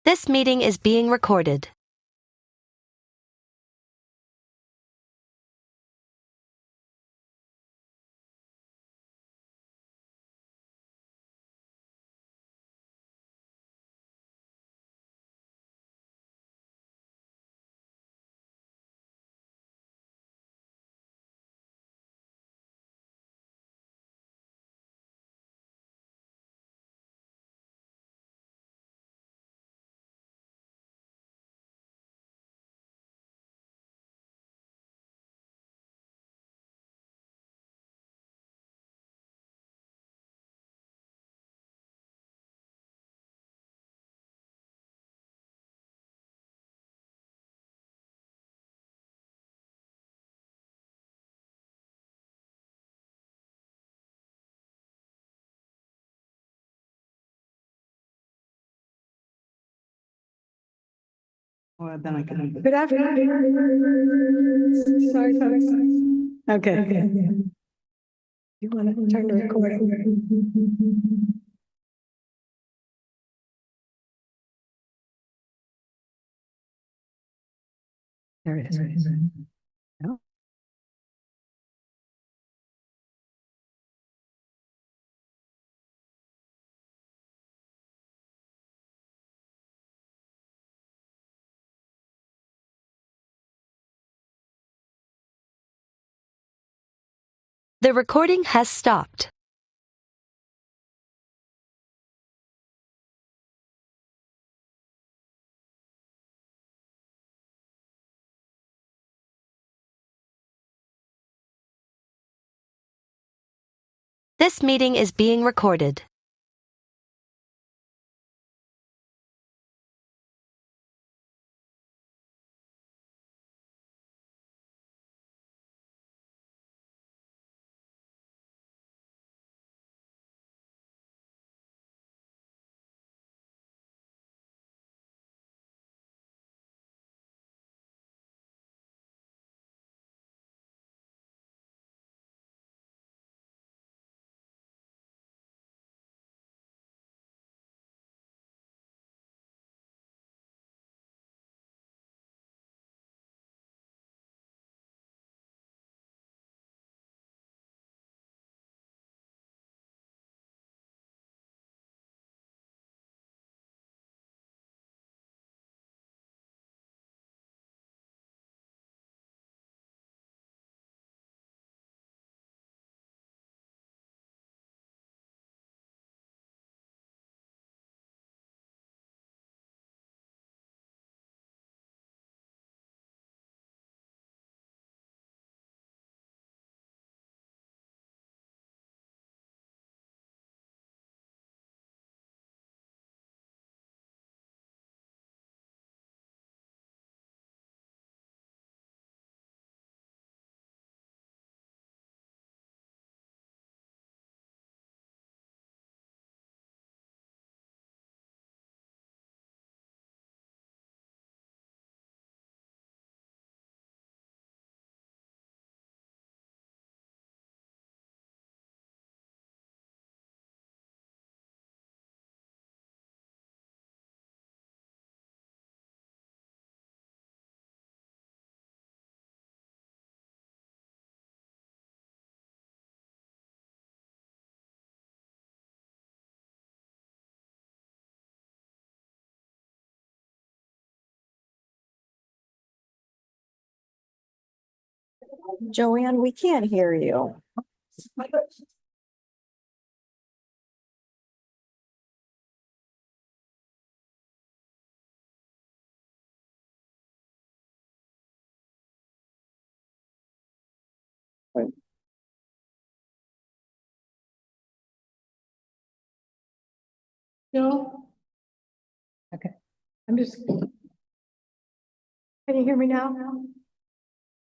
This meeting is being recorded. Well, then I can. Good afternoon. Sorry, folks. Okay. You want to turn the recording? There it is. No? The recording has stopped. This meeting is being recorded. Joanne, we can't hear you. No. Okay, I'm just. Can you hear me now?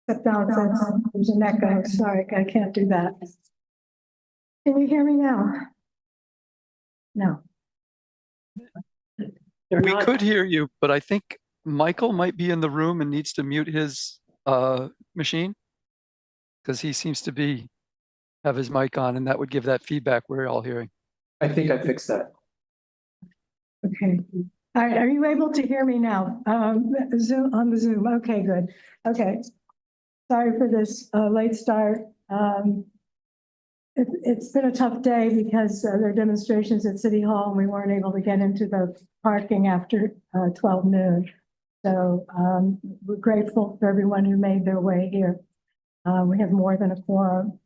Step down, there's an echo. Sorry, I can't do that. Can you hear me now? No. We could hear you, but I think Michael might be in the room and needs to mute his machine because he seems to have his mic on, and that would give that feedback we're all hearing. I think I fixed that. Okay. All right, are you able to hear me now? Zoom, on the Zoom, okay, good, okay. Sorry for this late start. It's been a tough day because there are demonstrations at City Hall and we weren't able to get into the parking after 12 noon. So we're grateful for everyone who made their way here. We have more than a quorum.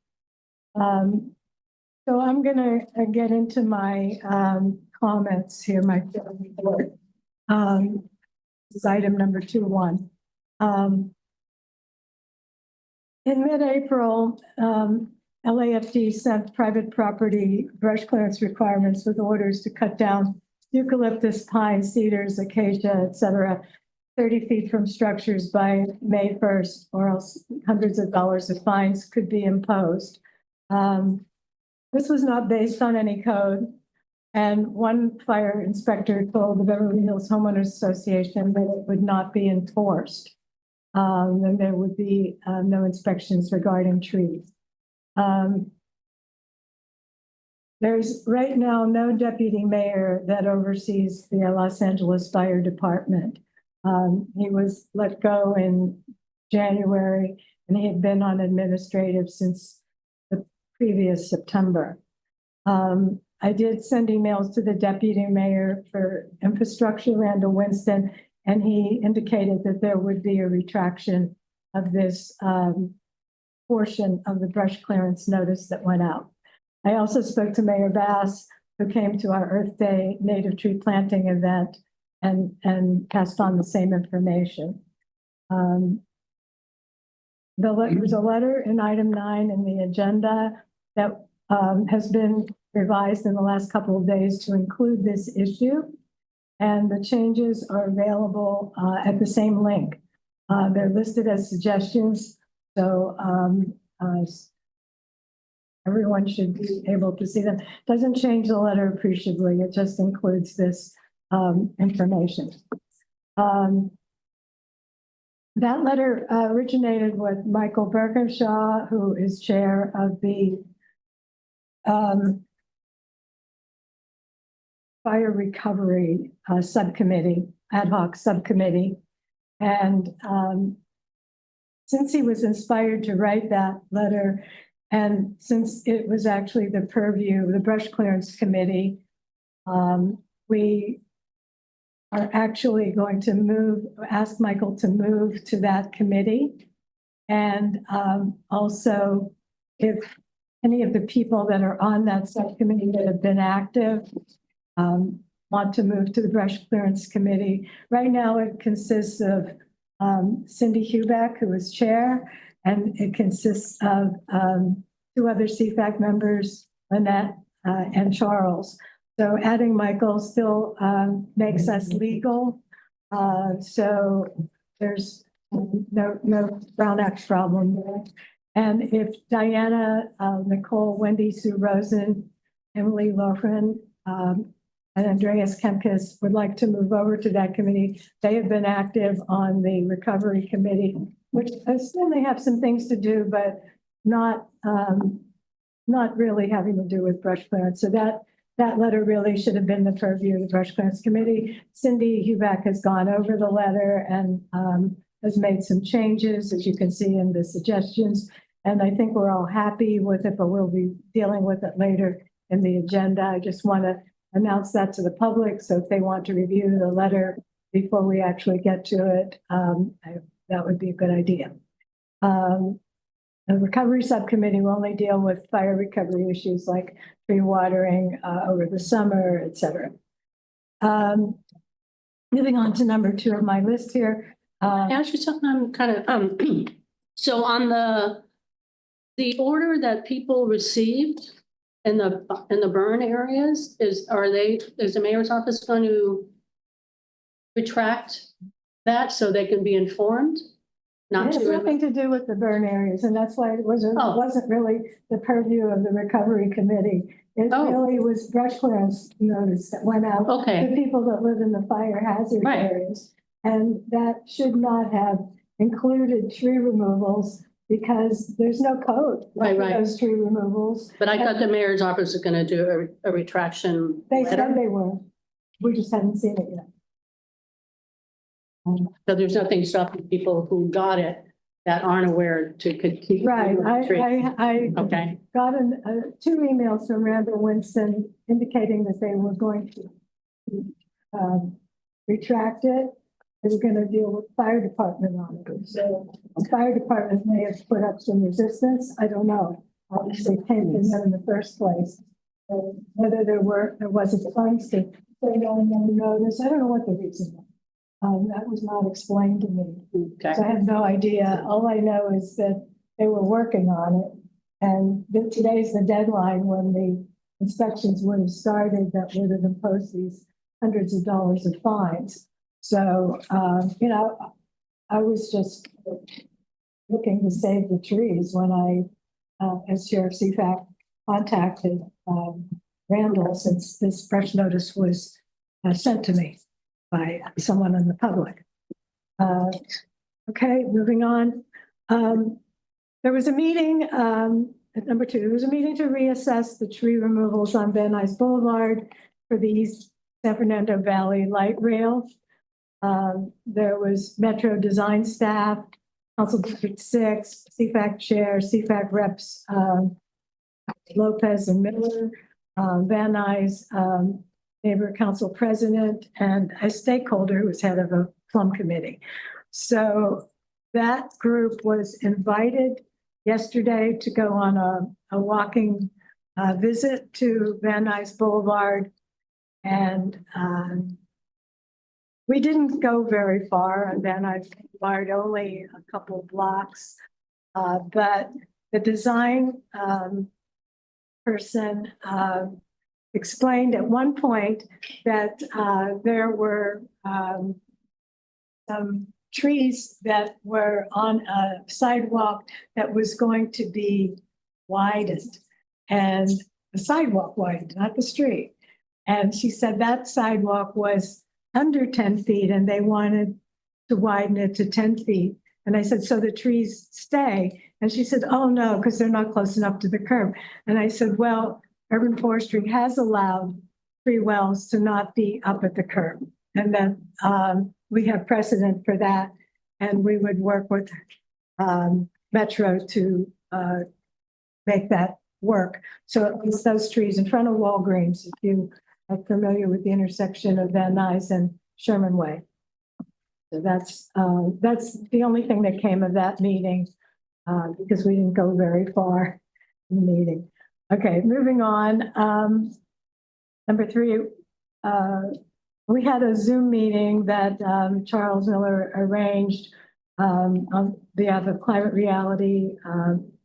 So I'm gonna get into my comments here, my report. This is item number 2.1. In mid-April, LAFD sent private property brush clearance requirements with orders to cut down eucalyptus, pine, cedars, acacia, et cetera, 30 feet from structures by May 1st, or else hundreds of dollars of fines could be imposed. This was not based on any code. And one fire inspector told the Beverly Hills Homeowners Association that it would not be enforced. And there would be no inspections regarding trees. There's right now no deputy mayor that oversees the Los Angeles Fire Department. He was let go in January and he had been on administrative since the previous September. I did send emails to the deputy mayor for infrastructure, Randall Winston, and he indicated that there would be a retraction of this portion of the brush clearance notice that went out. I also spoke to Mayor Bass, who came to our Earth Day native tree planting event and passed on the same information. There's a letter in item 9 in the agenda that has been revised in the last couple of days to include this issue. And the changes are available at the same link. They're listed as suggestions. So everyone should be able to see them. Doesn't change the letter appreciably. It just includes this information. That letter originated with Michael Bergershaw, who is chair of the fire recovery subcommittee, ad hoc subcommittee. And since he was inspired to write that letter, and since it was actually the purview of the brush clearance committee, we are actually going to ask Michael to move to that committee. And also, if any of the people that are on that subcommittee that have been active want to move to the brush clearance committee. Right now it consists of Cindy Huback, who is chair, and it consists of 2 other CFAC members, Lynette and Charles. So adding Michael still makes us legal. So there's no Brown Act problem there. And if Diana, Nicole, Wendy, Sue Rosen, Emily Lohren, and Andreas Kemkes would like to move over to that committee, they have been active on the recovery committee, which I assume they have some things to do, but not really having to do with brush clearance. So that letter really should have been the purview of the brush clearance committee. Cindy Huback has gone over the letter and has made some changes, as you can see in the suggestions. And I think we're all happy with it, but we'll be dealing with it later in the agenda. I just want to announce that to the public. So if they want to review the letter before we actually get to it, that would be a good idea. The recovery subcommittee will only deal with fire recovery issues like tree watering over the summer, et cetera. Moving on to number 2 of my list here. Ask you something. I'm kind of so on the order that people received in the burn areas, is the mayor's office going to retract that so they can be informed? It has nothing to do with the burn areas, and that's why it wasn't really the purview of the recovery committee. It really was brush clearance notice that went out to people that live in the fire hazard areas. And that should not have included tree removals because there's no code for those tree removals. But I thought the mayor's office was going to do a retraction. They said they were. We just hadn't seen it yet. So there's nothing stopping people who got it that aren't aware to could keep. Right, I Okay, got two emails from Randall Winston indicating that they were going to retract it. They were going to deal with fire department on it. So the fire department may have put up some resistance. I don't know. Obviously, came to them in the first place. Whether there wasn't funds to put it on the notice, I don't know what the reason was. That was not explained to me. okay. So I have no idea. All I know is that they were working on it. And today's the deadline when the inspections would have started that would have imposed these hundreds of dollars of fines. So, you know, I was just looking to save the trees when as Sheriff CFAC contacted Randall, since this fresh notice was sent to me by someone in the public. Okay, moving on. There was a meeting, at number 2, there was a meeting to reassess the tree removals on Van Nuys Boulevard for the East San Fernando Valley Light Rail. There was Metro design staff, Council District 6, CFAC chair, CFAC reps, Lopez and Miller, Van Nuys, neighbor council president, and a stakeholder who was head of a plum committee. So that group was invited yesterday to go on a walking visit to Van Nuys Boulevard. And we didn't go very far on Van Nuys Boulevard, only a couple of blocks. But the design person explained at one point that there were some trees that were on a sidewalk that was going to be widened, and the sidewalk widened, not the street. And she said that sidewalk was under 10 feet and they wanted to widen it to 10 feet. And I said, so the trees stay? And she said, oh no, because they're not close enough to the curb. And I said, well, urban forestry has allowed tree wells to not be up at the curb. And then we have precedent for that. And we would work with Metro to make that work. So it's those trees in front of Walgreens, if you are familiar with the intersection of Van Nuys and Sherman Way. So that's the only thing that came of that meeting, because we didn't go very far in the meeting. Okay, moving on. Number 3, we had a Zoom meeting that Charles Miller arranged on behalf of Climate Reality,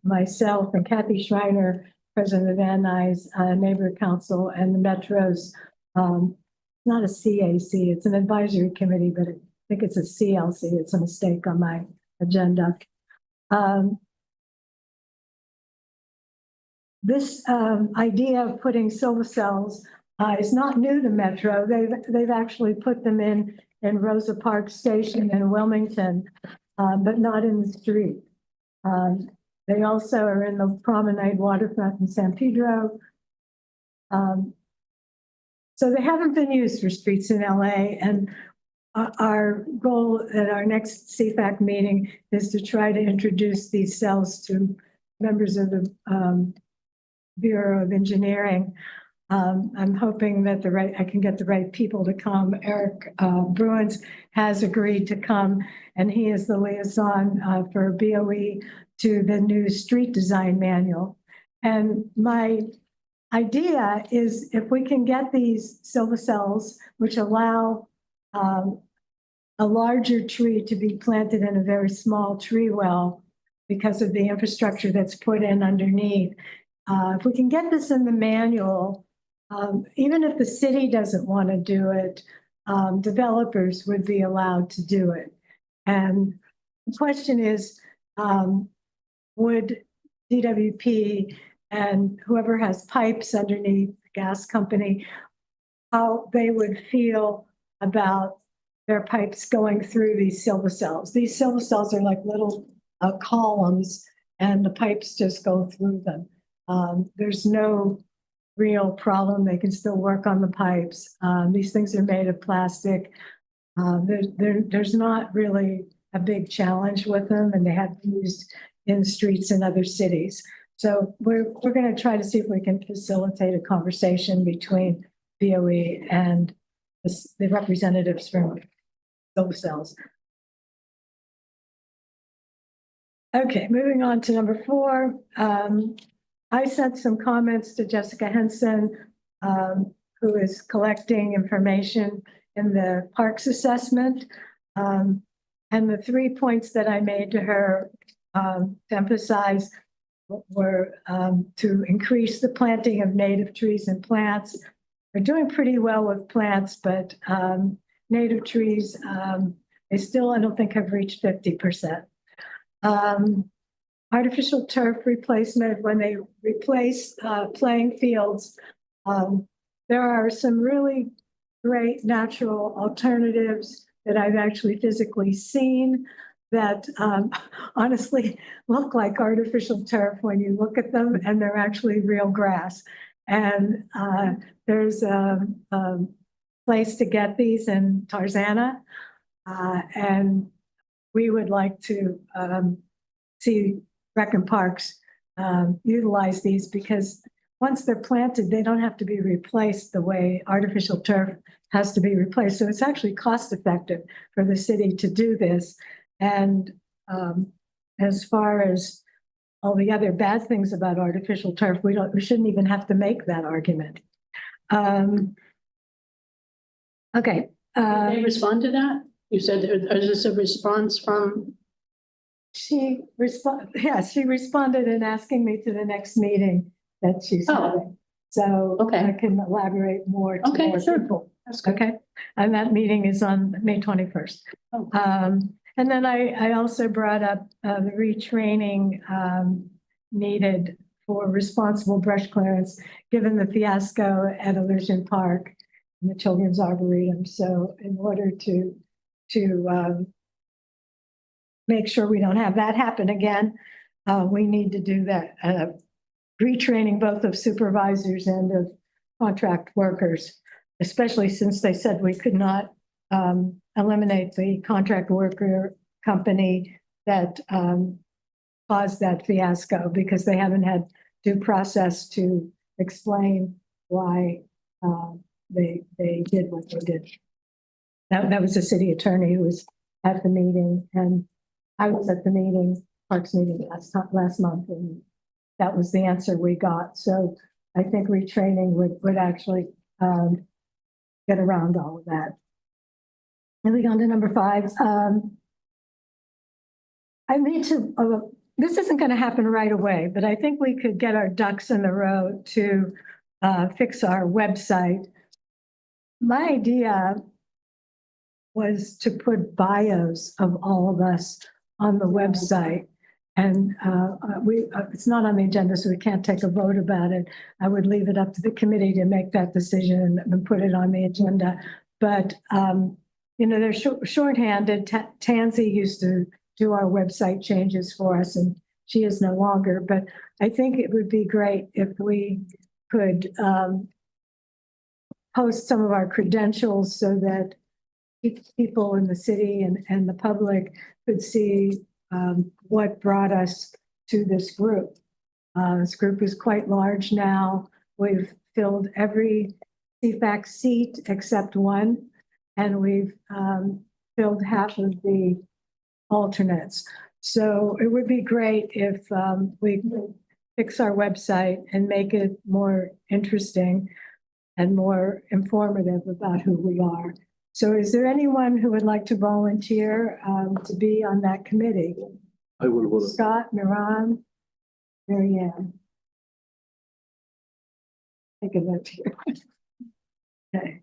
myself and Kathy Schreiner, president of Van Nuys Neighborhood Council, and the Metro's, not a CAC, it's an advisory committee, but I think it's a CLC. It's a mistake on my agenda. This idea of putting solar cells is not new to Metro. They've actually put them in Rosa Park Station in Wilmington, but not in the street. They also are in the Promenade waterfront in San Pedro. So they haven't been used for streets in LA. And our goal at our next CFAC meeting is to try to introduce these cells to members of the Bureau of Engineering. I'm hoping that I can get the right people to come. Eric Bruins has agreed to come, and he is the liaison for BOE to the new street design manual. And my idea is if we can get these silver cells, which allow a larger tree to be planted in a very small tree well because of the infrastructure that's put in underneath. If we can get this in the manual, even if the city doesn't want to do it, developers would be allowed to do it. And the question is, would DWP and whoever has pipes underneath the gas company, how they would feel about their pipes going through these silver cells. These silver cells are like little columns, and the pipes just go through them. There's no real problem. They can still work on the pipes. These things are made of plastic. There's not really a big challenge with them, and they have been used in streets in other cities. So we're going to try to see if we can facilitate a conversation between BOE and the representatives from those cells. Okay, moving on to number 4. I sent some comments to Jessica Henson, who is collecting information in the parks assessment. And the 3 points that I made to her to emphasize were to increase the planting of native trees and plants. We're doing pretty well with plants, but native trees, they still, I don't think, have reached 50%. Artificial turf replacement, when they replace playing fields, there are some really great natural alternatives that I've actually physically seen that honestly look like artificial turf when you look at them, and they're actually real grass. And there's a place to get these in Tarzana, and we would like to see Rec and Parks utilize these, because once they're planted, they don't have to be replaced the way artificial turf has to be replaced. So it's actually cost effective for the city to do this. And as far as all the other bad things about artificial turf, we shouldn't even have to make that argument. Okay. Did they respond to that? You said, is this a response from? She responded in asking me to the next meeting that she's having. So Okay. I can elaborate more to Okay, more sure. people. That's good. Okay, and that meeting is on May 21st. Oh. And then I also brought up the retraining needed for responsible brush clearance, given the fiasco at Illusion Park and the Children's Arboretum. So in order to make sure we don't have that happen again, we need to do that, retraining both of supervisors and of contract workers, especially since they said we could not eliminate the contract worker company that caused that fiasco, because they haven't had due process to explain why they did what they did. That was the city attorney who was at the meeting, and I was at the meeting, Parks meeting last month, and that was the answer we got. So I think retraining would actually get around all of that. Moving on to number 5. I need to, this isn't going to happen right away, but I think we could get our ducks in the row to fix our website. My idea was to put bios of all of us on the website. And it's not on the agenda, so we can't take a vote about it. I would leave it up to the committee to make that decision and put it on the agenda. But, you know, they're shorthanded. Tansy used to do our website changes for us, and she is no longer. But I think it would be great if we could post some of our credentials so that people in the city and the public could see what brought us to this group. This group is quite large now. We've filled every CFAC seat except one, and we've filled half of the alternates. So it would be great if we could fix our website and make it more interesting and more informative about who we are. So is there anyone who would like to volunteer to be on that committee? I will. Scott, Miran, Marianne. Take a vote here. Okay.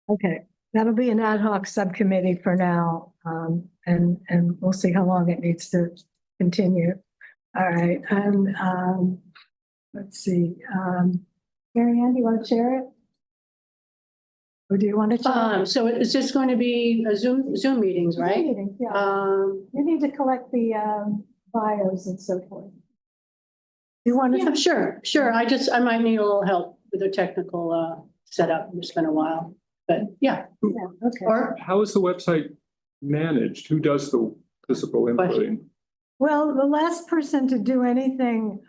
Okay, that'll be an ad hoc subcommittee for now, and we'll see how long it needs to continue. All right, and let's see. Marianne, do you want to share it? Or do you want to share it? So it's just going to be a Zoom meetings, right? Meetings, yeah. You need to collect the bios and so forth. You want Yeah, to, sure. I might need a little help with the technical setup. It's been a while, but yeah. okay. Or How is the website managed? Who does the physical inputting? Well, the last person to do anything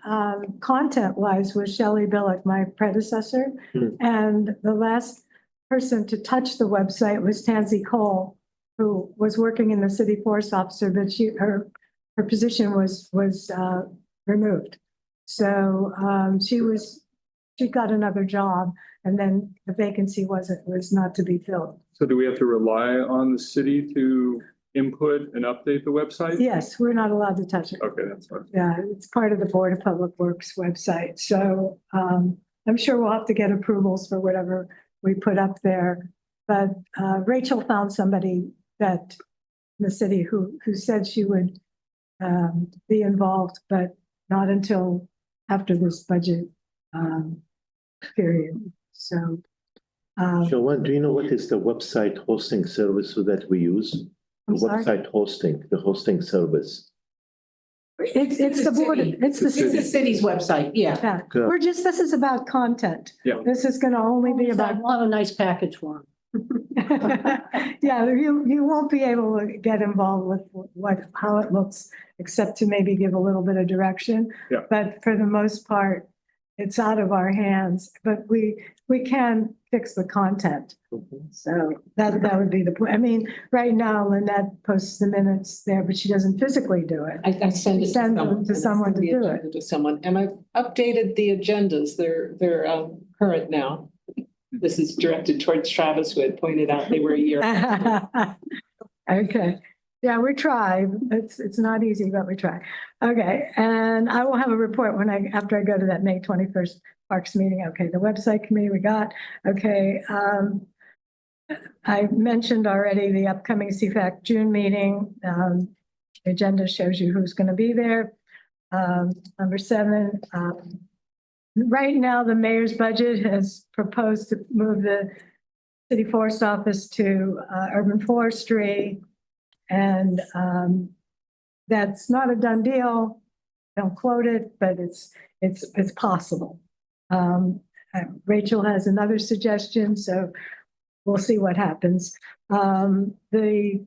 content-wise was Shelley Billick, my predecessor. And the last person to touch the website was Tansy Cole, who was working in the city forest officer, but her position was removed. So she got another job, and then the vacancy was not to be filled. So do we have to rely on the city to input and update the website? Yes, we're not allowed to touch it. Okay, that's fine. Yeah, it's part of the Board of Public Works website. So I'm sure we'll have to get approvals for whatever we put up there. But Rachel found somebody that in the city who said she would be involved, but not until after this budget period. So. Joanne, do you know what is the website hosting service that we use? The I'm sorry? website hosting, the hosting service. It's the board, it's the It's the It's the city. city's website, yeah. Yeah, Good. this is about content. Yeah. This is gonna only be about. we'll have a nice package for Yeah, you won't be able to get involved with how it looks, except to maybe give a little bit of direction. Yeah. But for the most part, it's out of our hands, but we can fix the content. So that would be the point. I mean, right now Lynette posts the minutes there, but she doesn't physically do it. I send it to Send them someone. to someone to The do agenda To someone, and I've updated the agendas. They're current now. This is directed towards Travis, who had pointed out they were a year. Okay, yeah, we try. It's not easy, but we try. Okay, and I will have a report after I go to that May 21st Parks meeting. Okay, the website committee we got. Okay, I mentioned already the upcoming CFAC June meeting. The agenda shows you who's going to be there. Number 7, right now the mayor's budget has proposed to move the city forest office to urban forestry. And that's not a done deal. Don't quote it, but it's possible. Rachel has another suggestion, so we'll see what happens. There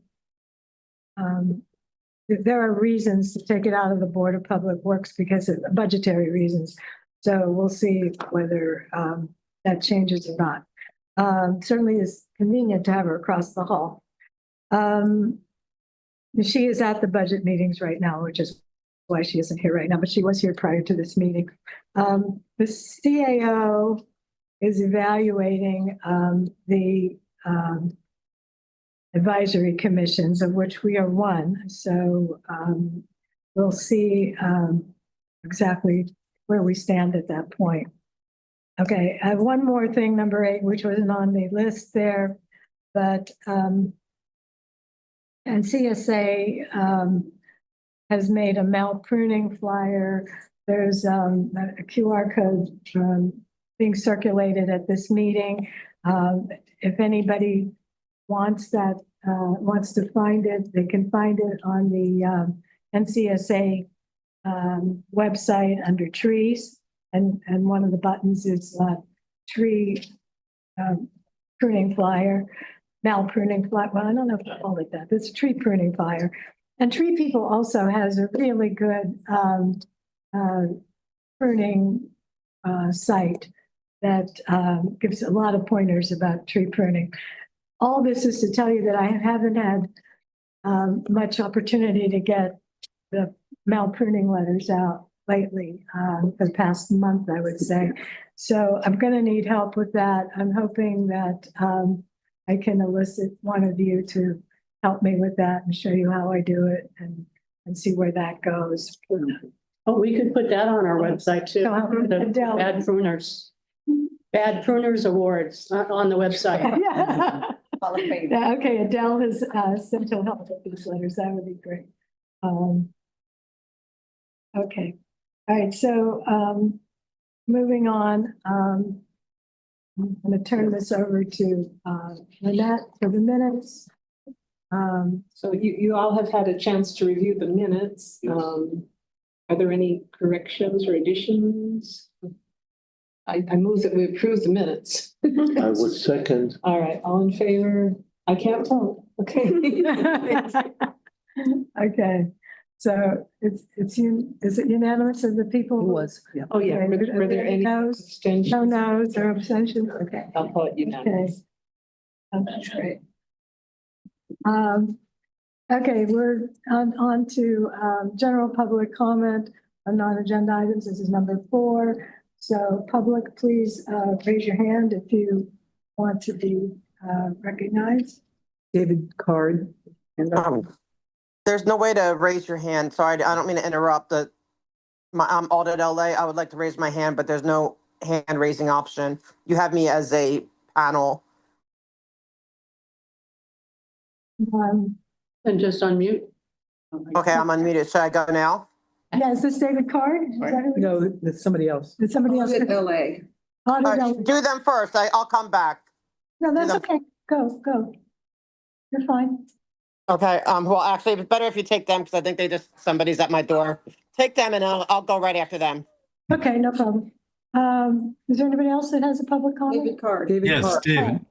are reasons to take it out of the Board of Public Works because of budgetary reasons. So we'll see whether that changes or not. Certainly is convenient to have her across the hall. She is at the budget meetings right now, which is why she isn't here right now, but she was here prior to this meeting. The CAO is evaluating the advisory commissions, of which we are one. So we'll see exactly where we stand at that point. Okay, I have one more thing, number 8, which wasn't on the list there, but and CSA has made a mount pruning flyer. There's a QR code being circulated at this meeting. If anybody wants to find it, they can find it on the NCSA website under trees. And one of the buttons is tree pruning flyer. Mal pruning flyer. Well, I don't know if I call it that. It's a tree pruning flyer. And Tree People also has a really good pruning site that gives a lot of pointers about tree pruning. All this is to tell you that I haven't had much opportunity to get the Mal pruning letters out lately for the past month, I would say. So I'm going to need help with that. I'm hoping that I can elicit one of you to help me with that and show you how I do it and see where that goes. Oh, we could put that on our website too. The Adele. Bad Pruners Awards on the website. Yeah. Yeah, okay, Adele has said she'll help with these letters. That would be great. Okay, all right, so moving on. I'm going to turn this over to Lynette for the minutes. So you all have had a chance to review the minutes. Are there any corrections or additions? I move that we approve the minutes. I would second. All right, all in favor? I can't vote. Okay. Okay, so is it unanimous of the people? It was, yeah. Oh, yeah. Okay, Were there any noes? abstentions? No noes or abstentions? Okay. I'll call it unanimous. Oh, that's great. Okay, we're on to general public comment on non-agenda items. This is number 4. So public, please raise your hand if you want to be recognized. David Card. There's no way to raise your hand. Sorry, I don't mean to interrupt. I'm Audit LA. I would like to raise my hand, but there's no hand raising option. You have me as a panel. And just unmute. Okay, I'm unmuted. Should I go now? Yeah, is this David Card? Is that who- No, that's somebody else. Did somebody else? LA. Audit LA. Do them first. I'll come back. No, that's them. okay. Go. You're fine. Okay, well, actually, it's better if you take them because I think somebody's at my door. Take them and I'll go right after them. Okay, no problem. Is there anybody else that has a public comment? Card. Yes, David.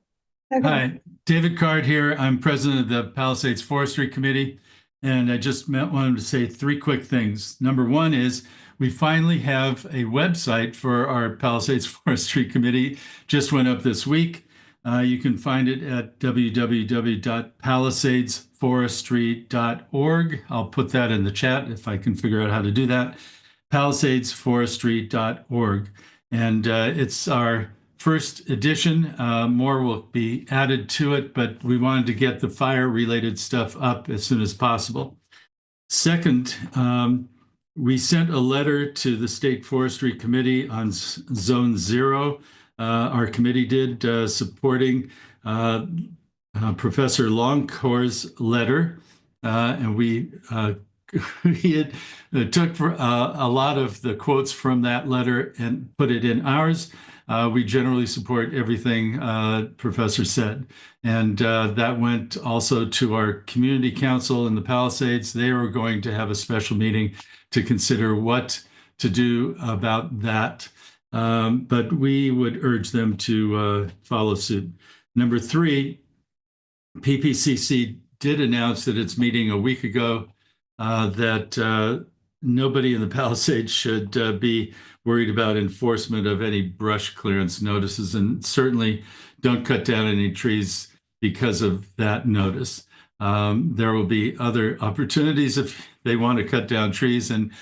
Okay. Hi, David Card here. I'm president of the Palisades Forestry Committee, and I just wanted to say 3 quick things. Number 1 is we finally have a website for our Palisades Forestry Committee. Just went up this week. You can find it at www.palisadesforestry.org. I'll put that in the chat if I can figure out how to do that. palisadesforestry.org. And it's our first edition. More will be added to it, but we wanted to get the fire-related stuff up as soon as possible. Second, we sent a letter to the State Forestry Committee on Zone 0. Our committee did, supporting Professor Longcore's letter, and we took a lot of the quotes from that letter and put it in ours. We generally support everything Professor said. And that went also to our community council in the Palisades. They were going to have a special meeting to consider what to do about that. But we would urge them to follow suit. Number 3, PPCC did announce at its meeting a week ago that nobody in the Palisades should be worried about enforcement of any brush clearance notices, and certainly don't cut down any trees because of that notice. There will be other opportunities if they want to cut down trees, and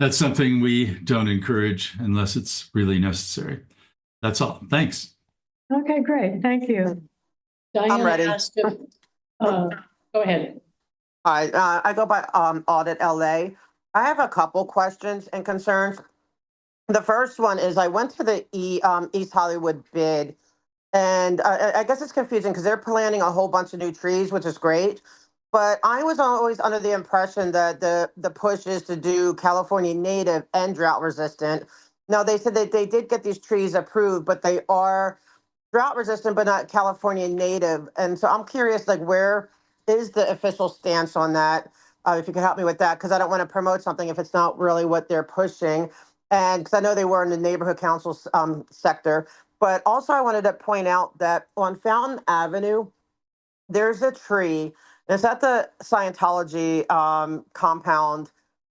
that's something we don't encourage unless it's really necessary. That's all. Thanks. Okay, great. Thank you. Diana ready. asked if, go ahead. I go by Audit LA. I have a couple questions and concerns. The first one is I went to the East Hollywood bid, and I guess it's confusing because they're planting a whole bunch of new trees, which is great. But I was always under the impression that the push is to do California native and drought resistant. Now, they said that they did get these trees approved, but they are drought resistant, but not California native. And so I'm curious, like, where is the official stance on that? If you could help me with that, because I don't want to promote something if it's not really what they're pushing. And because I know they were in the neighborhood council sector. But also I wanted to point out that on Fountain Avenue, there's a tree. It's at the Scientology compound.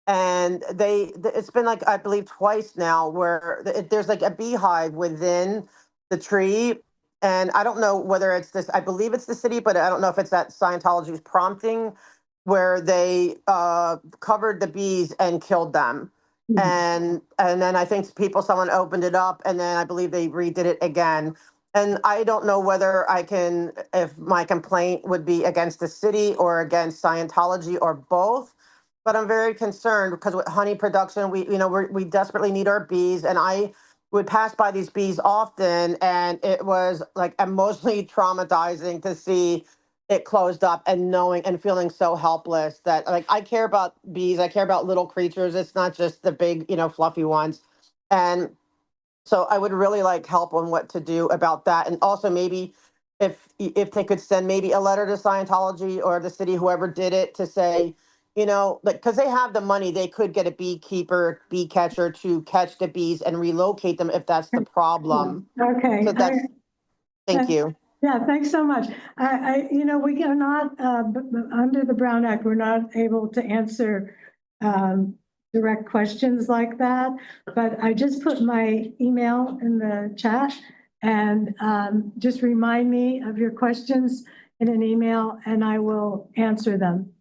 And it's been like, I believe twice now where there's like a beehive within the tree. And I don't know whether it's this, I believe it's the city, but I don't know if it's that Scientology's prompting where they covered the bees and killed them. And then I think someone opened it up, and then I believe they redid it again. And I don't know whether if my complaint would be against the city or against Scientology or both. But I'm very concerned because with honey production, we desperately need our bees, and I would pass by these bees often, and it was like emotionally traumatizing to see it closed up and knowing and feeling so helpless that, like, I care about bees. I care about little creatures. It's not just the big, fluffy ones. And so I would really like help on what to do about that. And also maybe if they could send maybe a letter to Scientology or the city, whoever did it, to say, you know, like, because they have the money, they could get a beekeeper, bee catcher to catch the bees and relocate them if that's the problem. Okay. So that's, thank you. Yeah, thanks so much. You know, we are not, under the Brown Act, we're not able to answer direct questions like that, but I just put my email in the chat, and just remind me of your questions in an email and I will answer them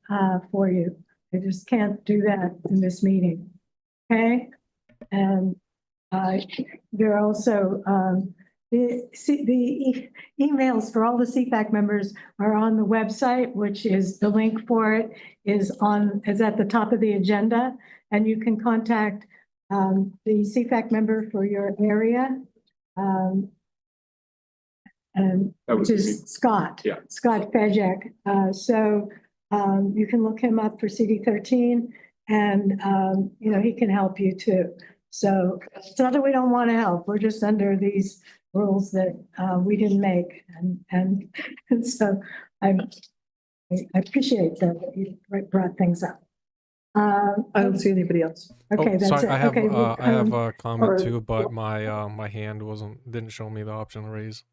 for you. I just can't do that in this meeting. Okay? And there are also the emails for all the CFAC members are on the website, which is the link for it is at the top of the agenda, and you can contact the CFAC member for your area, and That which would is be- Scott. Yeah. Scott Fejek. So you can look him up for CD13, and you know, he can help you too. So it's not that we don't want to help. We're just under these rules that we didn't make, and so I appreciate that you brought things up. I don't see anybody else. Okay, Oh, that's sorry, it. I have Okay, well, I have a comment or- too, but my hand didn't show me the option to raise.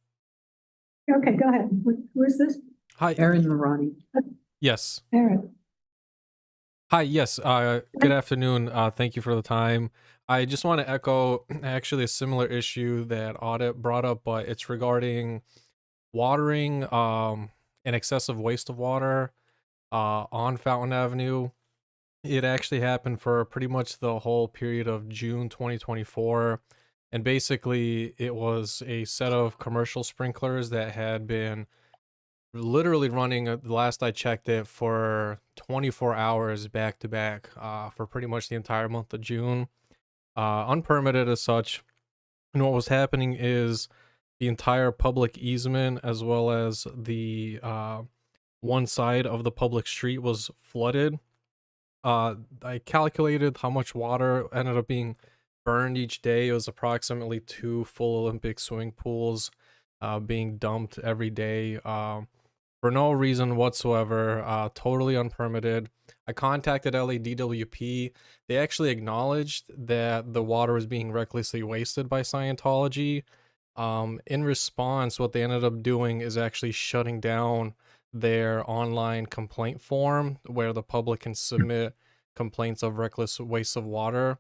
Okay, go ahead. Who is this? Hi. Aaron Marani. Yes. Aaron. Hi. Yes. Good afternoon. Thank you for the time. I just want to echo actually a similar issue that Audit brought up, but it's regarding watering and excessive waste of water on Fountain Avenue. It actually happened for pretty much the whole period of June 2024. And basically, it was a set of commercial sprinklers that had been literally running, the last I checked it, for 24 hours back to back for pretty much the entire month of June. Unpermitted as such. And what was happening is the entire public easement, as well as the one side of the public street, was flooded. I calculated how much water ended up being burned each day. It was approximately 2 full Olympic swimming pools being dumped every day for no reason whatsoever, totally unpermitted. I contacted LADWP. They actually acknowledged that the water was being recklessly wasted by Scientology. In response, what they ended up doing is actually shutting down their online complaint form where the public can submit complaints of reckless waste of water.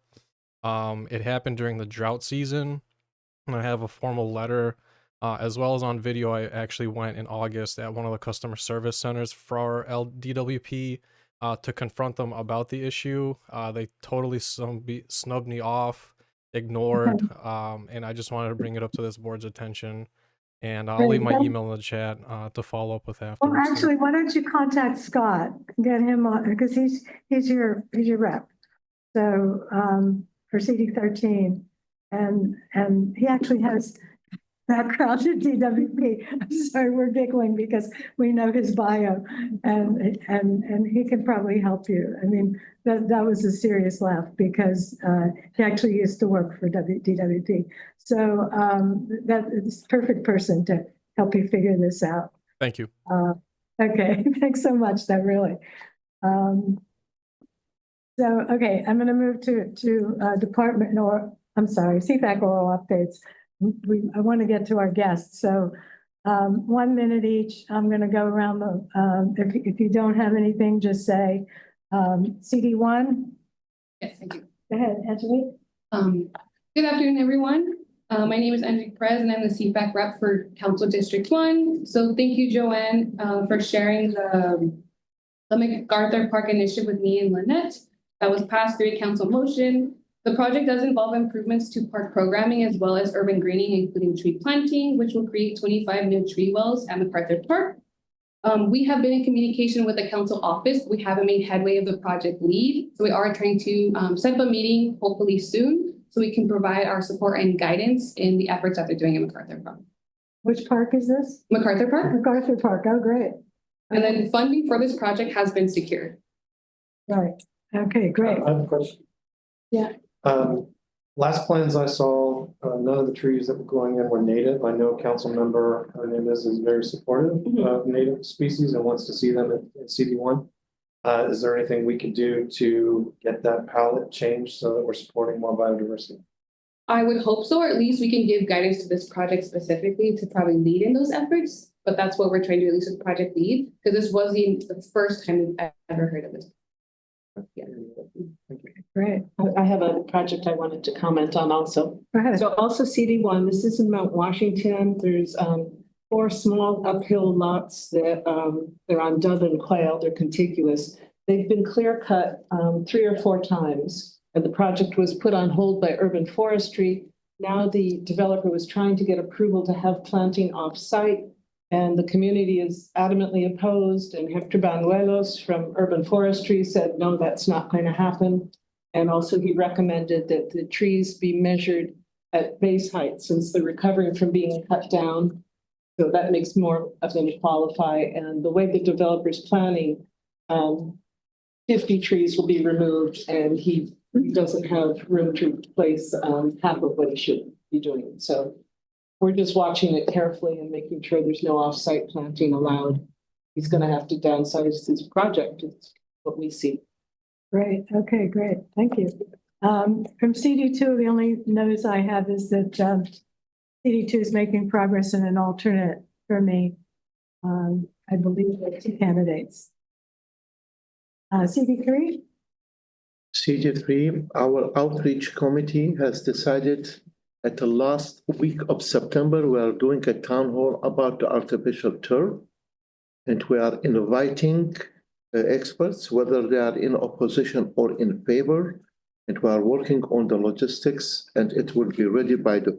It happened during the drought season, and I have a formal letter as well as on video. I actually went in August at one of the customer service centers for LDWP to confront them about the issue. They totally snubbed me off, ignored, and I just wanted to bring it up to this board's attention. And I'll leave my email in the chat to follow up with afterwards. Well, actually, why don't you contact Scott, get him on, because he's your rep. So for CD13, and he actually has background at DWP. I'm sorry, we're giggling because we know his bio, and he can probably help you. I mean, that was a serious laugh because he actually used to work for DWP. So that is the perfect person to help you figure this out. Thank you. Okay, thanks so much, that really. So, okay, I'm gonna move to department, or I'm sorry, CFAC oral updates. I want to get to our guests, so 1 minute each. I'm gonna go around the, if you don't have anything, just say CD1. Yes, thank you. Go ahead, Angelique. Good afternoon, everyone. My name is Angelique Perez, and I'm the CFAC rep for Council District 1. So thank you, Joanne, for sharing the MacArthur Park initiative with me and Lynette. That was passed through a council motion. The project does involve improvements to park programming as well as urban greening, including tree planting, which will create 25 new tree wells at MacArthur Park. We have been in communication with the council office. We haven't made headway of the project lead. So we are trying to set up a meeting hopefully soon so we can provide our support and guidance in the efforts that they're doing at MacArthur Park. Which park is this? MacArthur Park. MacArthur Park, oh, great. And then funding for this project has been secured. Right, okay, great. I have a question. Yeah. Last plans I saw, none of the trees that were going in were native. I know council member Hernandez is very supportive of native species and wants to see them in CD1. Is there anything we could do to get that palette changed so that we're supporting more biodiversity? I would hope so, or at least we can give guidance to this project specifically to probably lead in those efforts. But that's what we're trying to do, at least with Project Lead, because this was the first time we've ever heard of this. Yeah. Great. I have a project I wanted to comment on also. Go ahead. So also CD1, this is in Mount Washington. There's 4 small uphill lots that they're on Dove and Quail. They're contiguous. They've been clear cut 3 or 4 times, and the project was put on hold by urban forestry. Now the developer was trying to get approval to have planting off-site, and the community is adamantly opposed, and Hector Banuelos from urban forestry said, no, that's not going to happen. And also he recommended that the trees be measured at base height since they're recovering from being cut down. So that makes more of them qualify. And the way the developer's planning, 50 trees will be removed, and he doesn't have room to replace half of what he should be doing. So we're just watching it carefully and making sure there's no off-site planting allowed. He's going to have to downsize his project. It's what we see. Great. Okay, great. Thank you. From CD2, the only notice I have is that CD2 is making progress in an alternate for me. I believe there are 2 candidates. CD3? CD3, our outreach committee has decided at the last week of September, we are doing a town hall about the artificial turf. And we are inviting experts, whether they are in opposition or in favor. And we are working on the logistics, and it will be ready by the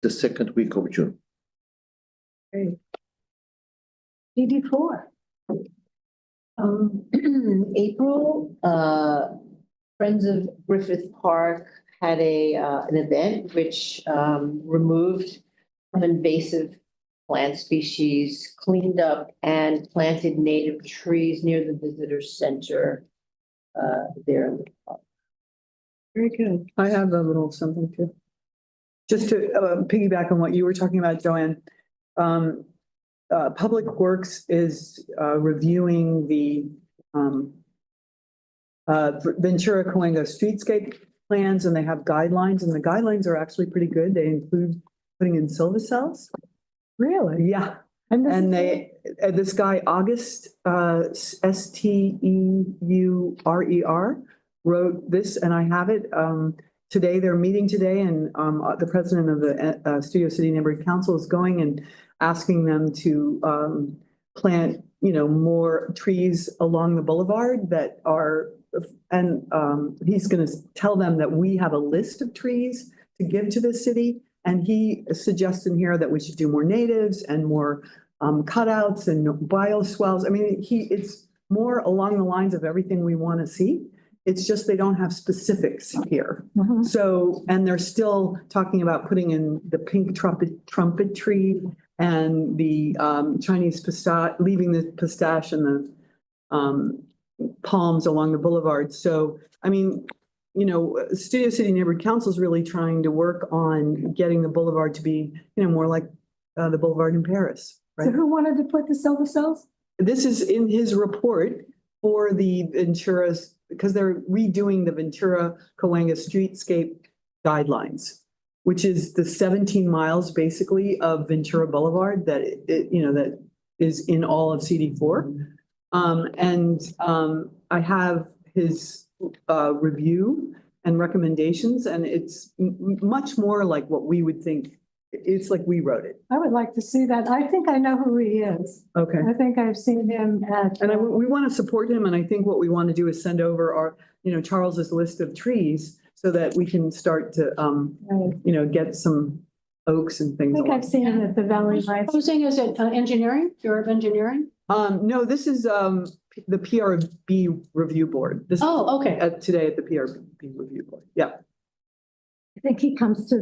2nd week of June. Great. CD4? April, Friends of Griffith Park had an event which removed some invasive plant species, cleaned up and planted native trees near the visitor center there in the park. Very good. I have a little something too. Just to piggyback on what you were talking about, Joanne. Public Works is reviewing the Ventura Coenga streetscape plans, and they have guidelines, and the guidelines are actually pretty good. They include putting in silvacells. Really? Yeah. And This guy, August, Steurer, wrote this, and I have it. Today, they're meeting today, and the president of the Studio City Neighborhood Council is going and asking them to plant, more trees along the boulevard that are, and he's going to tell them that we have a list of trees to give to the city. And he suggests in here that we should do more natives and more cutouts and bioswales. I mean, it's more along the lines of everything we want to see. It's just they don't have specifics here. Mhm. So, and they're still talking about putting in the pink trumpet tree and the Chinese pistache, leaving the pistache and the palms along the boulevard. So, I mean, Studio City Neighborhood Council is really trying to work on getting the boulevard to be, more like the boulevard in Paris, right? So who wanted to put the silvacells? This is in his report for the Ventura's, because they're redoing the Ventura Coenga streetscape guidelines, which is the 17 miles basically of Ventura Boulevard that that is in all of CD4. I have his review and recommendations, and it's much more like what we would think. It's like we wrote it. I would like to see that. I think I know who he is. Okay. I think I've seen him at. And we want to support him, and I think what we want to do is send over our, Charles's list of trees so that we can start to, get some oaks and I things. think I've seen him at the Valley Lights. Posing is it engineering, Bureau of Engineering? No, this is the PRB review board. This Oh, okay. Today at the PRB review board. Yeah. I think he comes to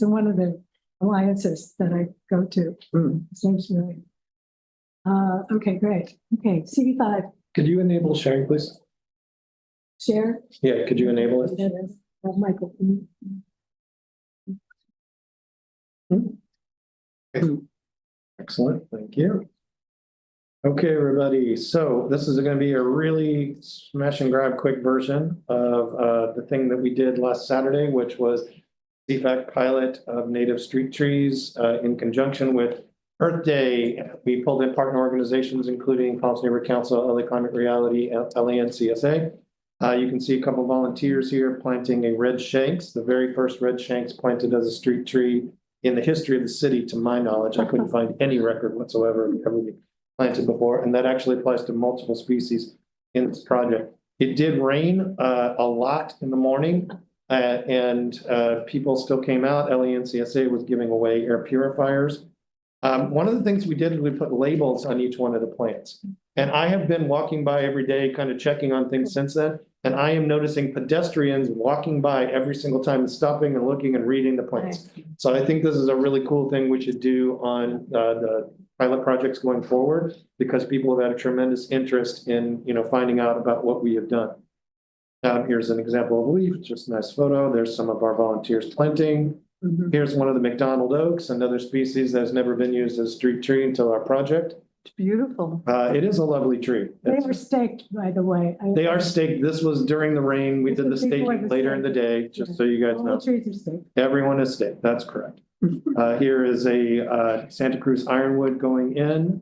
one of the alliances that I go to. Seems really. Okay, great. Okay, CD5. Could you enable sharing, please? Share. Yeah, could you enable it? That is, Michael. Excellent, thank you. Okay, everybody, so this is gonna be a really smash and grab quick version of the thing that we did last Saturday, which was CFAC pilot of native street trees in conjunction with Earth Day. We pulled in partner organizations, including Palms Neighborhood Council, LA Climate Reality, LANCSA. You can see a couple volunteers here planting a red shanks, the very first red shanks planted as a street tree in the history of the city, to my knowledge. I couldn't find any record whatsoever of ever being planted before, and that actually applies to multiple species in this project. It did rain a lot in the morning, and people still came out. LANCSA was giving away air purifiers. One of the things we did is we put labels on each one of the plants. And I have been walking by every day, kind of checking on things since then. And I am noticing pedestrians walking by every single time and stopping and looking and reading the plants. So I think this is a really cool thing we should do on the pilot projects going forward, because people have had a tremendous interest in, finding out about what we have done. Here's an example of a leaf, just a nice photo. There's some of our volunteers planting. Here's one of the McDonald oaks, another species that has never been used as a street tree until our project. It's beautiful. It is a lovely tree. They were staked, by the way. They are staked. This was during the rain. We did the staking later in the day, just so you guys All know. the trees are staked. Everyone is staked. That's correct. Here is a Santa Cruz ironwood going in.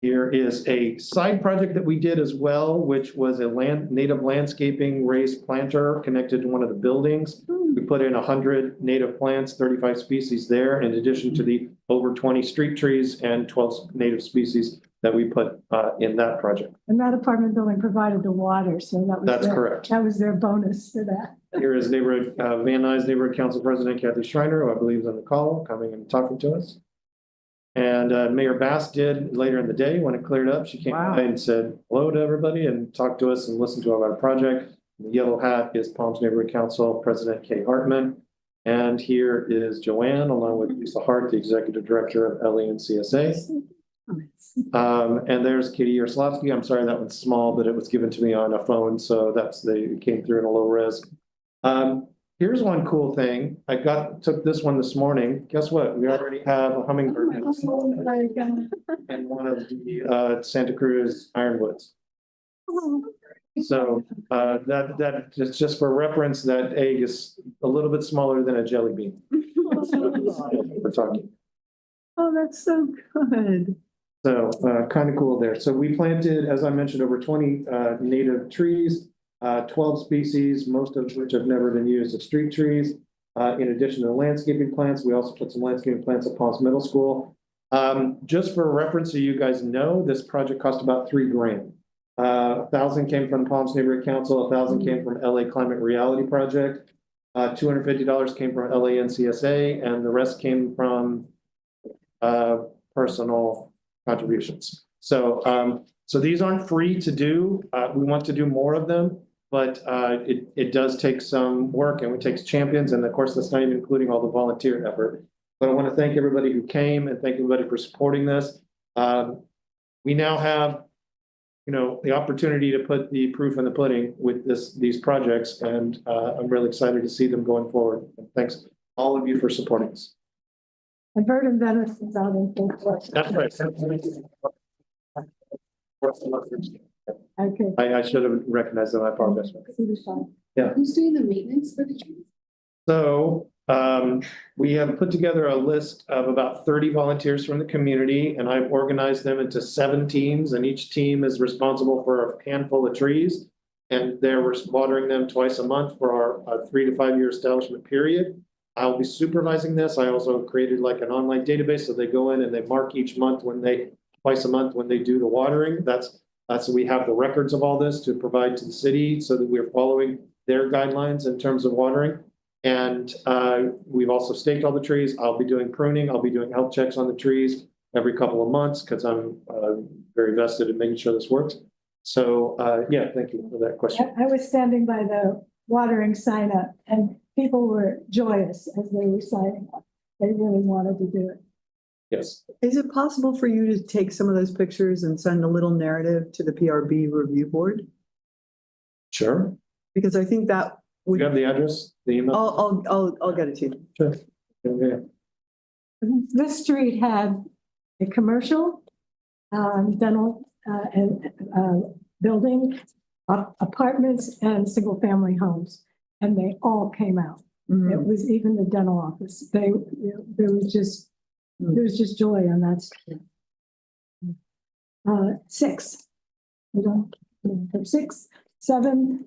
Here is a side project that we did as well, which was a native landscaping raised planter connected to one of the buildings. We put in 100 native plants, 35 species there, in addition to the over 20 street trees and 12 native species that we put in that project. And that apartment building provided the water, so That's correct. That was their bonus for that. Here is neighborhood, Van Nuys Neighborhood Council President Kathy Schreiner, who I believe is on the call, coming and talking to us. And Mayor Bass did later in the day when it cleared up. She came by and said hello to everybody and talked to us and listened to our project. The yellow hat is Palms Neighborhood Council President Kay Hartman. And here is Joanne, along with Lisa Hart, the Executive Director of LANCSA. And there's Kitty Yaroslawski. I'm sorry, that one's small, but it was given to me on a phone. So it came through in a low res. Here's one cool thing. I took this one this morning. Guess what? We already have a hummingbird in one of the Santa Cruz ironwoods. So that just for reference, that egg is a little bit smaller than a jelly bean. We're talking. Oh, that's so good. So kind of cool there. So we planted, as I mentioned, over 20 native trees. 12 species, most of which have never been used as street trees. In addition to the landscaping plants, we also put some landscaping plants at Palms Middle School. Just for reference, so you guys know, this project cost about $3 grand. 1,000 came from Palms Neighborhood Council, 1,000 came from LA Climate Reality Project, $250 came from LANCSA, and the rest came from personal contributions. So these aren't free to do. We want to do more of them. But it does take some work, and it takes champions. And of course, that's not even including all the volunteer effort. But I want to thank everybody who came and thank everybody for supporting this. We now have, the opportunity to put the proof in the pudding with these projects. And I'm really excited to see them going forward. And thanks all of you for supporting us. And Verdon Venice is out in full force. That's right. Okay. I should have recognized them. I apologize. Yeah. Who's doing the maintenance for the trees? So we have put together a list of about 30 volunteers from the community, and I've organized them into 7 teams, and each team is responsible for a handful of trees, and they're watering them twice a month for our 3 to 5 year establishment period. I'll be supervising this. I also created like an online database, so they go in and they mark each month twice a month when they do the watering. So we have the records of all this to provide to the city so that we're following their guidelines in terms of watering. And we've also staked all the trees. I'll be doing pruning. I'll be doing health checks on the trees every couple of months because I'm very vested in making sure this works. So yeah, thank you for that question. I was standing by the watering sign up and people were joyous as they were signing up. They really wanted to do it. Yes. Is it possible for you to take some of those pictures and send a little narrative to the PRB review board? Sure. Because I think that would. You have the address, the email? I'll get it to you. Sure. Okay. This street had a commercial dental and building, apartments and single family homes, and they all came out. It was even the dental office. There was just joy on that street. 6. We don't have 6, 7,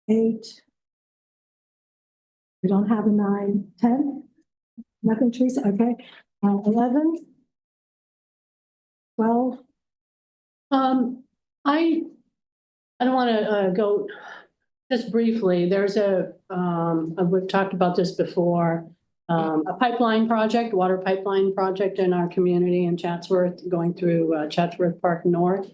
8. We don't have a 9, 10. Nothing, Teresa. Okay. 11, 12. I don't want to go just briefly. There's we've talked about this before, a pipeline project, water pipeline project in our community in Chatsworth, going through Chatsworth Park North.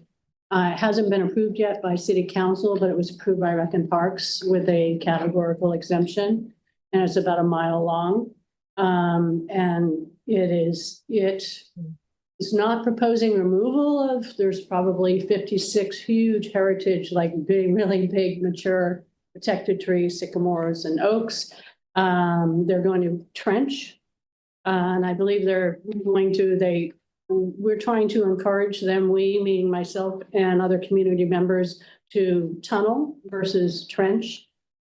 It hasn't been approved yet by City Council, but it was approved by Rec and Parks with a categorical exemption, and it's about a mile long. And it is not proposing removal of, there's probably 56 huge heritage, like big, really big, mature protected trees, sycamores and oaks. They're going to trench. And I believe we're trying to encourage them, we, meaning myself and other community members, to tunnel versus trench.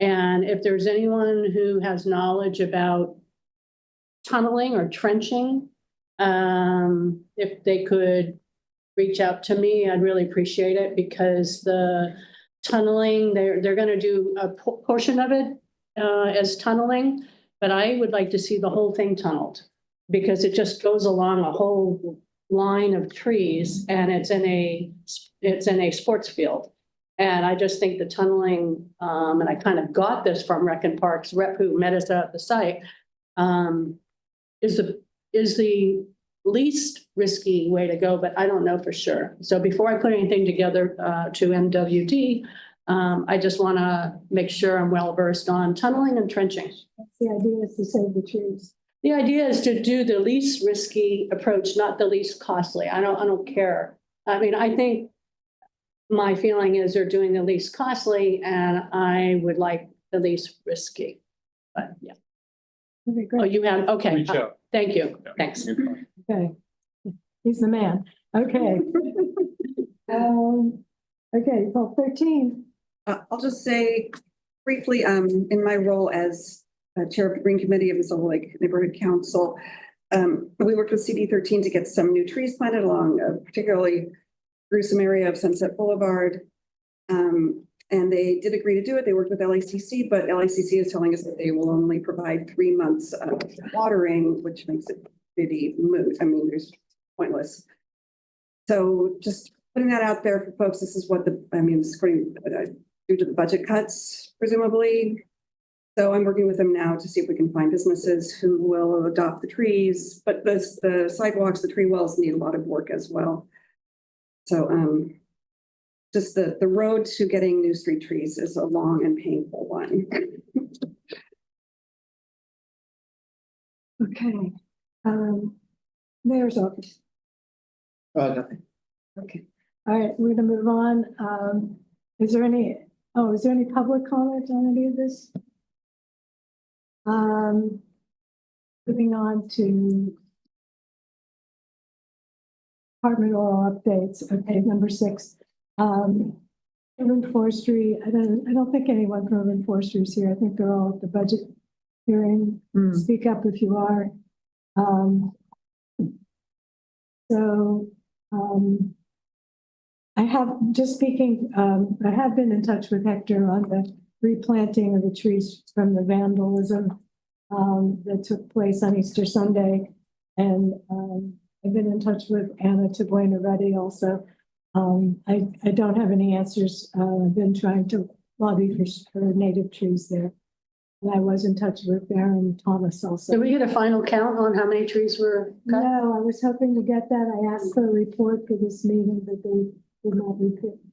And if there's anyone who has knowledge about tunneling or trenching, if they could reach out to me, I'd really appreciate it, because the tunneling, they're going to do a portion of it as tunneling, but I would like to see the whole thing tunneled, because it just goes along a whole line of trees, and it's in a sports field. And I just think the tunneling, and I kind of got this from Rec and Parks rep who met us at the site, is the least risky way to go, but I don't know for sure. So before I put anything together to MWD, I just want to make sure I'm well versed on tunneling and trenching. That's the idea, is to save the trees. The idea is to do the least risky approach, not the least costly. I don't care. I mean, I think my feeling is they're doing the least costly, and I would like the least risky. But yeah. Okay, great. Oh, you have, okay. Reach out. Thank you. Yeah. Thanks. Okay. He's the man. Okay. Okay, well, 13. I'll just say briefly, in my role as Chair of the Green Committee of the Silver Lake Neighborhood Council, we worked with CD13 to get some new trees planted along a particularly gruesome area of Sunset Boulevard. And they did agree to do it. They worked with LACC, but LACC is telling us that they will only provide 3 months of watering, which makes it pretty moot. I mean, there's pointless. So just putting that out there for folks, this is what this is according due to the budget cuts, presumably. So I'm working with them now to see if we can find businesses who will adopt the trees, but the sidewalks, the tree wells need a lot of work as well. So just the road to getting new street trees is a long and painful one. Okay. Mayor's office. Nothing. Okay. All right, we're gonna move on. Is there any public comment on any of this? Moving on to department oral updates. Okay, number 6. Urban Forestry. I don't think anyone from Urban Forestry is here. I think they're all at the budget hearing. Speak up if you are. I have been in touch with Hector on the replanting of the trees from the vandalism that took place on Easter Sunday. And I've been in touch with Anna Tabuena-Reddy also. I don't have any answers. I've been trying to lobby for native trees there. And I was in touch with Baron Thomas also. Did we get a final count on how many trees were cut? No, I was hoping to get that. I asked for a report for this meeting, but they did not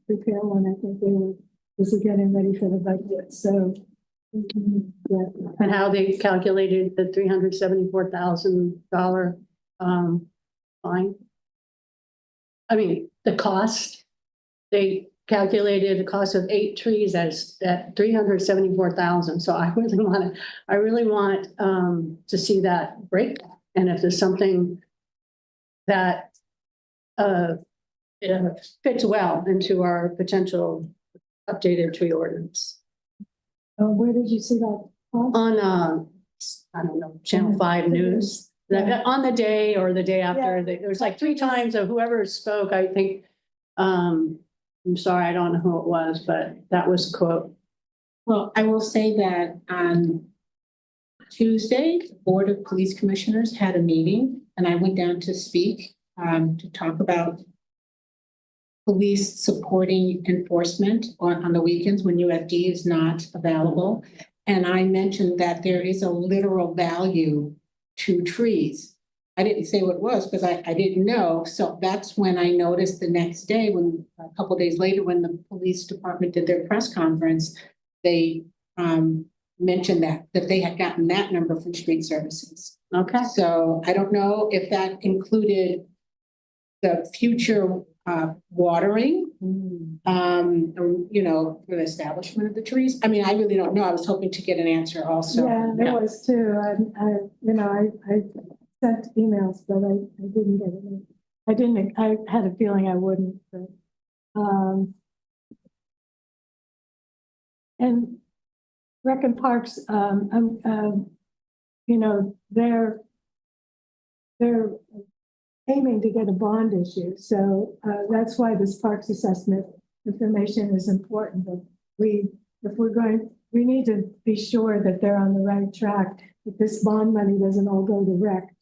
prepare one. I think they were busy getting ready for the budget. So, yeah. And how they calculated the $374,000 fine? I mean, the cost, they calculated the cost of 8 trees as at $374,000. So I really want to see that breakdown. And if there's something that fits well into our potential updated tree ordinance. Where did you see that? On, I don't know, Channel 5 News, on the day or the day after, there was like 3 times of whoever spoke, I think, I'm sorry, I don't know who it was, but that was a quote. Well, I will say that on Tuesday, the Board of Police Commissioners had a meeting and I went down to speak to talk about police supporting enforcement on the weekends when UFD is not available. And I mentioned that there is a literal value to trees. I didn't say what it was because I didn't know. So that's when I noticed the next day, when a couple of days later, when the police department did their press conference, they mentioned that they had gotten that number from street services. Okay. So I don't know if that included the future watering, you know, for the establishment of the trees. I mean, I really don't know. I was hoping to get an answer also. Yeah, it was too. I sent emails, but I didn't get it. I had a feeling I wouldn't, but, and Rec and Parks, you know, they're aiming to get a bond issue. So that's why this parks assessment information is important. But we need to be sure that they're on the right track, that this bond money doesn't all go to rec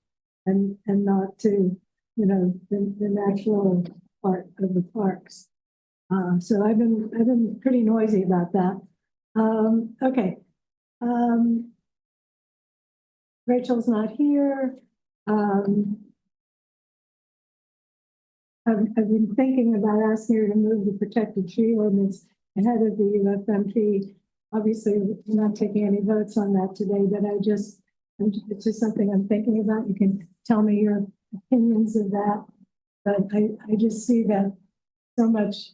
and not to, you know, the natural part of the parks. So I've been pretty noisy about that. Okay. Rachel's not here. I've been thinking about asking her to move the protected tree ordinance ahead of the UFMP. Obviously, we're not taking any votes on that today, but it's just something I'm thinking about. You can tell me your opinions of that. But I just see that so much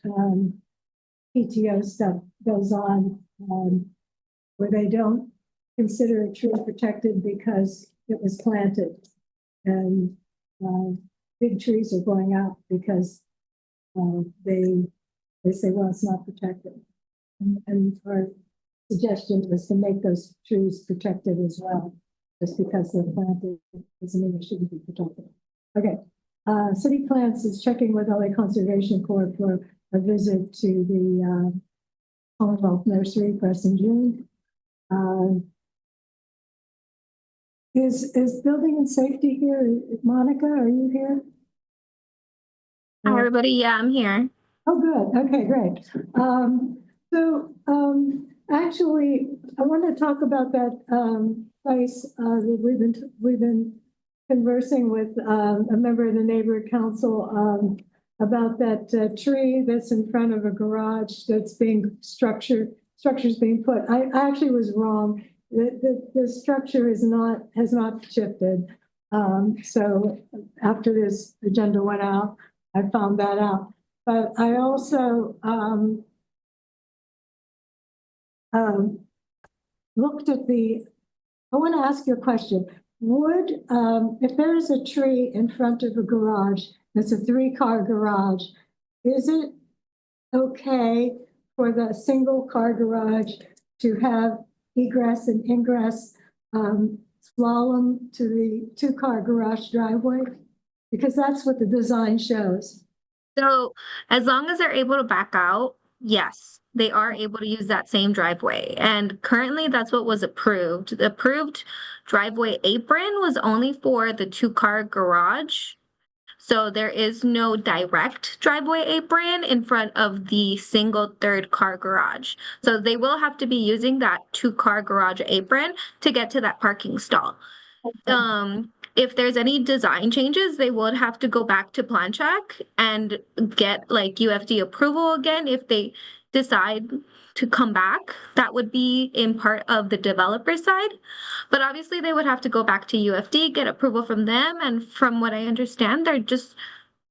PTO stuff goes on where they don't consider a tree protected because it was planted. And big trees are going out because they say, well, it's not protected. And our suggestion was to make those trees protected as well. Just because they're planted doesn't mean they shouldn't be protected. Okay. City Plants is checking with LA Conservation Corps for a visit to the Commonwealth Nursery Press in June. Is Building and Safety here? Monica, are you here? Hi, everybody. Yeah, I'm here. Oh, good. Okay, great. Actually, I want to talk about that place that we've been conversing with a member of the neighborhood council about that tree that's in front of a garage that's being structures being put. I actually was wrong. The structure has not shifted. So after this agenda went out, I found that out. But I also looked at I want to ask you a question. Would, if there is a tree in front of a garage, that's a 3-car garage, is it okay for the single car garage to have egress and ingress slalom to the 2-car garage driveway? Because that's what the design shows. So as long as they're able to back out, yes, they are able to use that same driveway. And currently that's what was approved. The approved driveway apron was only for the 2-car garage. So there is no direct driveway apron in front of the single 3rd-car garage. So they will have to be using that 2-car garage apron to get to that parking stall. If there's any design changes, they would have to go back to plan check and get like UFD approval again. If they decide to come back, that would be in part of the developer side. But obviously they would have to go back to UFD, get approval from them. And from what I understand, they're just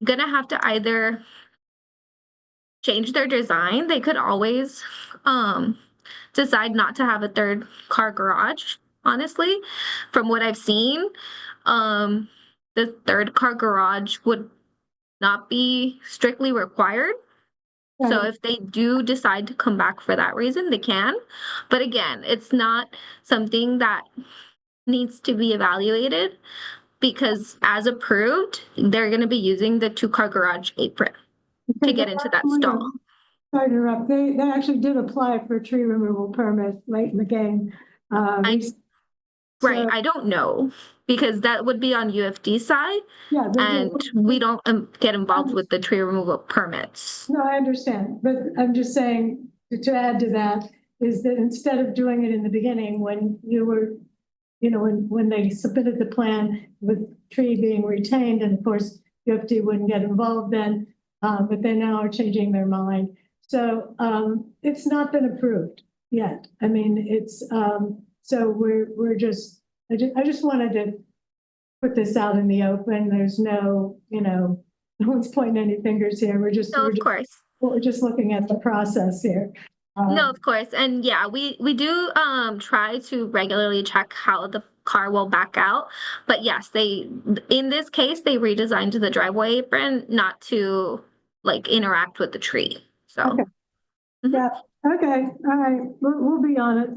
gonna have to either change their design. They could always decide not to have a 3rd-car garage, honestly, from what I've seen. the third car garage would not be strictly required. So if they do decide to come back for that reason, they can. But again, it's not something that needs to be evaluated because as approved, they're going to be using the 2-car garage apron to get into that stall. Sorry to interrupt. They actually did apply for a tree removal permit late in the game. Right, I don't know because that would be on UFD side, Yeah, and we don't get involved with the tree removal permits. No, I understand, but I'm just saying to add to that is that instead of doing it in the beginning when you were, when they submitted the plan with tree being retained, and of course UFD wouldn't get involved then, but they now are changing their mind. So it's not been approved yet. I mean, it's so I just wanted to put this out in the open. There's no, no one's pointing any fingers here. We're just looking at the process here. No, of course. And yeah, we do try to regularly check how the car will back out. But yes, in this case, they redesigned the driveway apron not to like interact with the tree. So okay. Yeah, okay, all right, we'll be on it.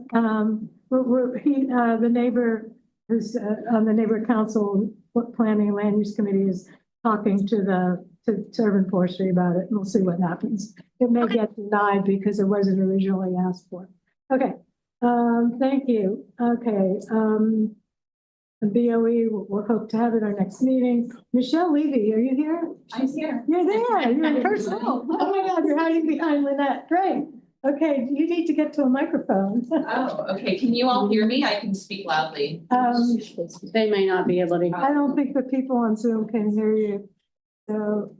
The neighbor who's on the neighbor council planning and land use committee is talking to urban forestry about it, and we'll see what happens. It may get denied because it wasn't originally asked for. Okay, thank you. Okay, BOE, we'll hope to have it our next meeting. Michelle Levy, are you here? I'm here. You're there. You're in person. Oh my God, you're hiding behind Lynette. Great. Okay, you need to get to a microphone. Oh, okay. Can you all hear me? I can speak loudly. They may not be able to. I don't think the people on Zoom can hear you. So,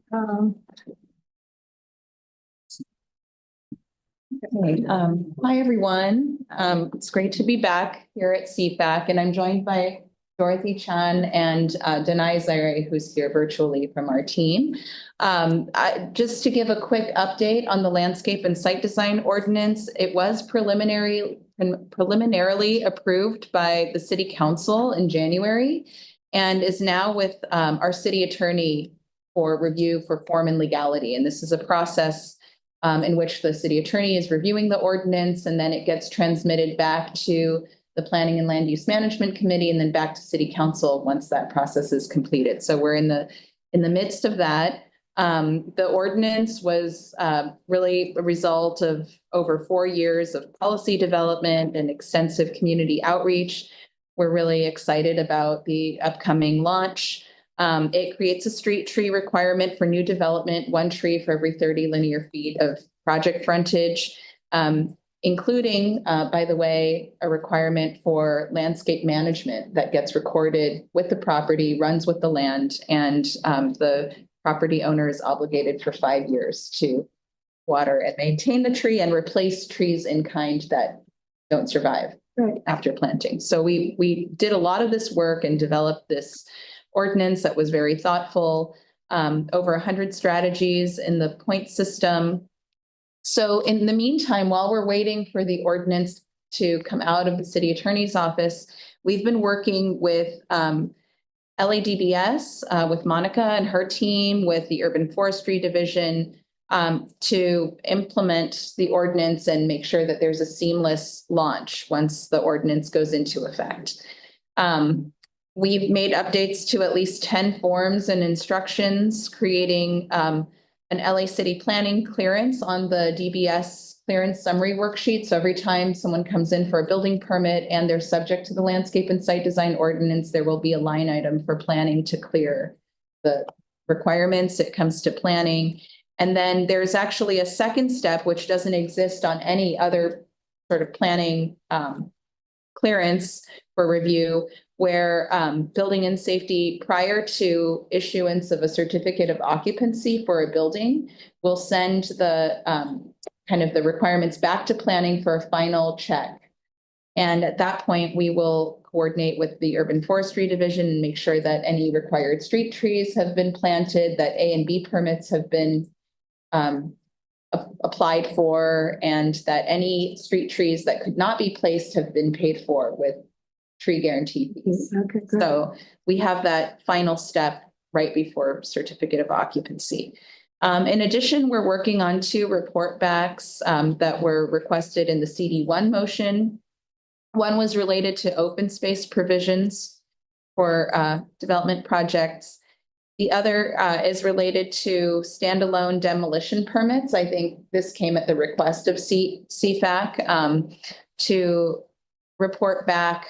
Okay. Hi, everyone. It's great to be back here at CFAC, and I'm joined by Dorothy Chan and Denai Zaire, who's here virtually from our team. Just to give a quick update on the landscape and site design ordinance, it was preliminarily approved by the City Council in January and is now with our city attorney for review for form and legality. And this is a process in which the city attorney is reviewing the ordinance, and then it gets transmitted back to the Planning and Land Use Management Committee, and then back to City Council once that process is completed. So we're in the midst of that. The ordinance was really a result of over 4 years of policy development and extensive community outreach. We're really excited about the upcoming launch. It creates a street tree requirement for new development, 1 tree for every 30 linear feet of project frontage, including, by the way, a requirement for landscape management that gets recorded with the property, runs with the land, and the property owner is obligated for 5 years to water and maintain the tree and replace trees in kind that don't survive after planting. So we did a lot of this work and developed this ordinance that was very thoughtful, over 100 strategies in the point system. So in the meantime, while we're waiting for the ordinance to come out of the city attorney's office, we've been working with LADBS, with Monica and her team, with the Urban Forestry Division, to implement the ordinance and make sure that there's a seamless launch once the ordinance goes into effect. We've made updates to at least 10 forms and instructions, creating an LA City planning clearance on the DBS clearance summary worksheet. So every time someone comes in for a building permit and they're subject to the landscape and site design ordinance, there will be a line item for planning to clear the requirements. It comes to planning. And then there's actually a second step, which doesn't exist on any other sort of planning clearance for review, where building and safety, prior to issuance of a certificate of occupancy for a building, will send the kind of the requirements back to planning for a final check. And at that point, we will coordinate with the Urban Forestry Division and make sure that any required street trees have been planted, that A and B permits have been applied for, and that any street trees that could not be placed have been paid for with tree guarantee fees. Okay, good. So we have that final step right before certificate of occupancy. In addition, we're working on 2 report backs that were requested in the CD1 motion. One was related to open space provisions for development projects. The other is related to standalone demolition permits. I think this came at the request of CFAC to report back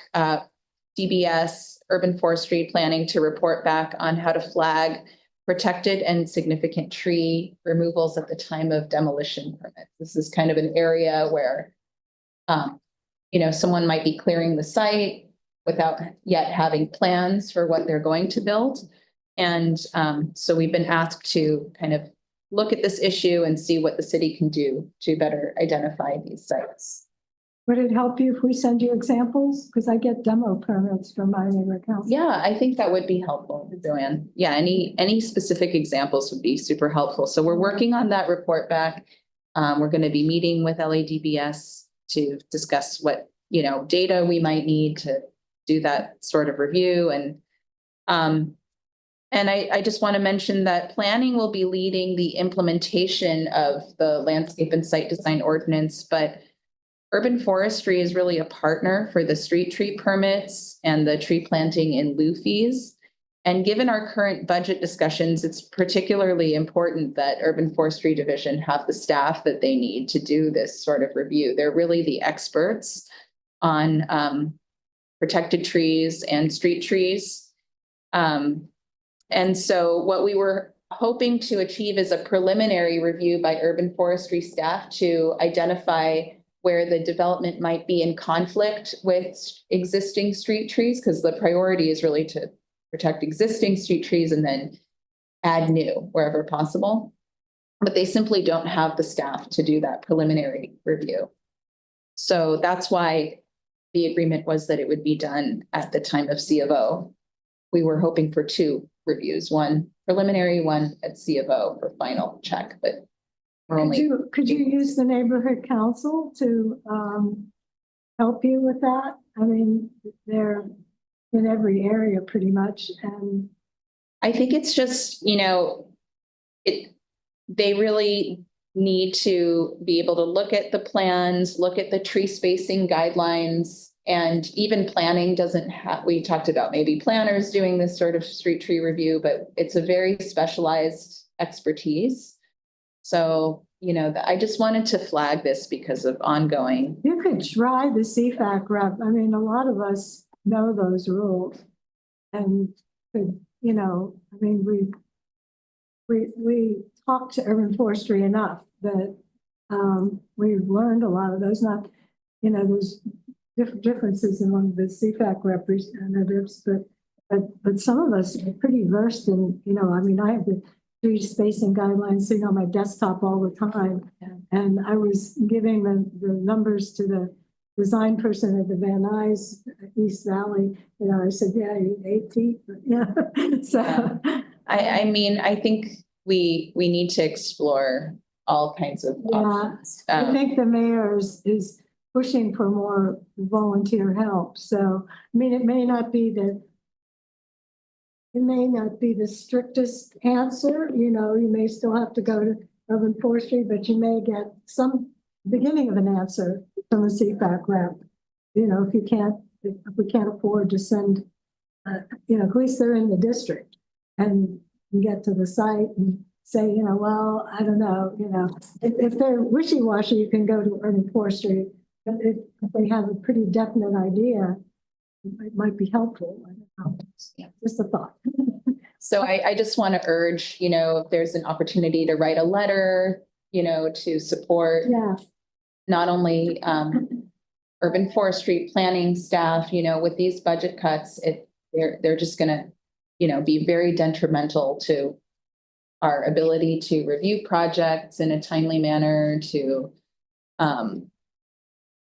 DBS, Urban Forestry Planning, to report back on how to flag protected and significant tree removals at the time of demolition permits. This is kind of an area where, someone might be clearing the site without yet having plans for what they're going to build. And so we've been asked to kind of look at this issue and see what the city can do to better identify these sites. Would it help you if we send you examples? Because I get demo permits from my neighbor council. Yeah, I think that would be helpful, Joanne. Yeah, any specific examples would be super helpful. So we're working on that report back. We're going to be meeting with LADBS to discuss what, data we might need to do that sort of review. And I just want to mention that planning will be leading the implementation of the landscape and site design ordinance, but Urban Forestry is really a partner for the street tree permits and the tree planting in lieu fees. And given our current budget discussions, it's particularly important that Urban Forestry Division have the staff that they need to do this sort of review. They're really the experts on protected trees and street trees. And so what we were hoping to achieve is a preliminary review by Urban Forestry staff to identify where the development might be in conflict with existing street trees, because the priority is really to protect existing street trees and then add new wherever possible. But they simply don't have the staff to do that preliminary review. So that's why the agreement was that it would be done at the time of C of O. We were hoping for 2 reviews, one preliminary, one at C of O for final check, but Could you use the neighborhood council to help you with that? I mean, they're in every area pretty much. And I think it's just, they really need to be able to look at the plans, look at the tree spacing guidelines, and even planning doesn't have, we talked about maybe planners doing this sort of street tree review, but it's a very specialized expertise. So, I just wanted to flag this because of ongoing. You could try the CFAC rep. I mean, a lot of us know those rules. And could, we talked to Urban Forestry enough that we've learned a lot of those, there's differences among the CFAC representatives, but some of us are pretty versed in, I have the tree spacing guidelines sitting on my desktop all the time. And I was giving the numbers to the design person at the Van Nuys East Valley. I said, yeah, you 8 feet. Yeah. So I think we need to explore all kinds of options. I think the mayor is pushing for more volunteer help. So, it may not be the strictest answer, you may still have to go to Urban Forestry, but you may get some beginning of an answer from the CFAC rep. If we can't afford to send, at least they're in the district and you get to the site and say, well, I don't know, if they're wishy-washy, you can go to Urban Forestry, but if they have a pretty definite idea, it might be helpful. I don't know. Yeah, just a thought. So I just want to urge, if there's an opportunity to write a letter, to support not only Urban Forestry planning staff, with these budget cuts, they're just going to, be very detrimental to our ability to review projects in a timely manner, to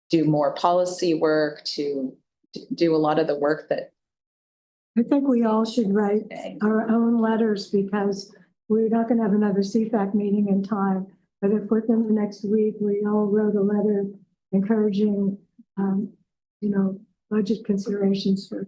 do more policy work, to do a lot of the work that I think we all should write our own letters because we're not going to have another CFAC meeting in time. But if within the next week we all wrote a letter encouraging, budget considerations for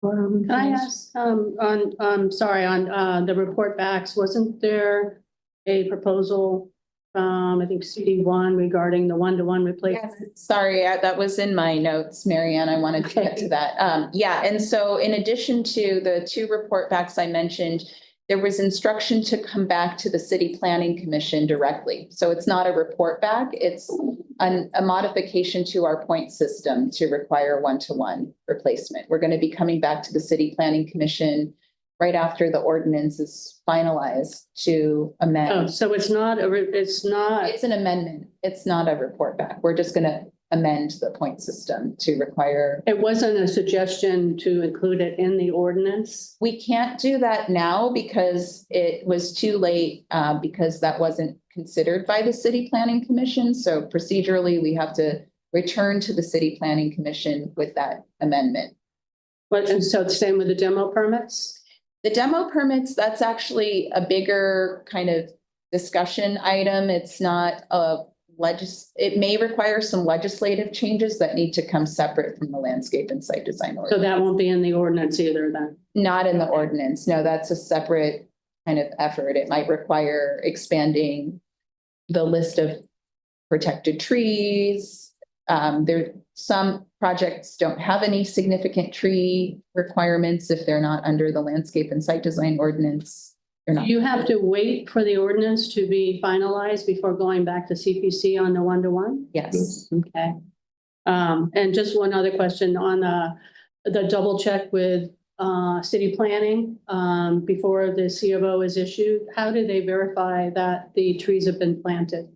urban Can I forest. ask, on the report backs, wasn't there a proposal I think CD1 regarding the one-to-one replacement? Yes, sorry, that was in my notes, Marianne. I wanted to get to that. Yeah, and so in addition to the 2 report backs I mentioned, there was instruction to come back to the City Planning Commission directly. So it's not a report back, it's a modification to our point system to require one-to-one replacement. We're going to be coming back to the City Planning Commission right after the ordinance is finalized to amend. Oh, so it's not it's an amendment. It's not a report back. We're just going to amend the point system to require. It wasn't a suggestion to include it in the ordinance? We can't do that now because it was too late because that wasn't considered by the City Planning Commission. So procedurally, we have to return to the City Planning Commission with that amendment. But and so it's the same with the demo permits? The demo permits, that's actually a bigger kind of discussion item. It's not it may require some legislative changes that need to come separate from the landscape and site design ordinance. So that won't be in the ordinance either then? Not in the ordinance. No, that's a separate kind of effort. It might require expanding the list of protected trees. Some projects don't have any significant tree requirements if they're not under the landscape and site design ordinance. You have to wait for the ordinance to be finalized before going back to CPC on the one-to-one? Yes. Okay. And just one other question on the double check with city planning before the C of O is issued. How do they verify that the trees have been planted?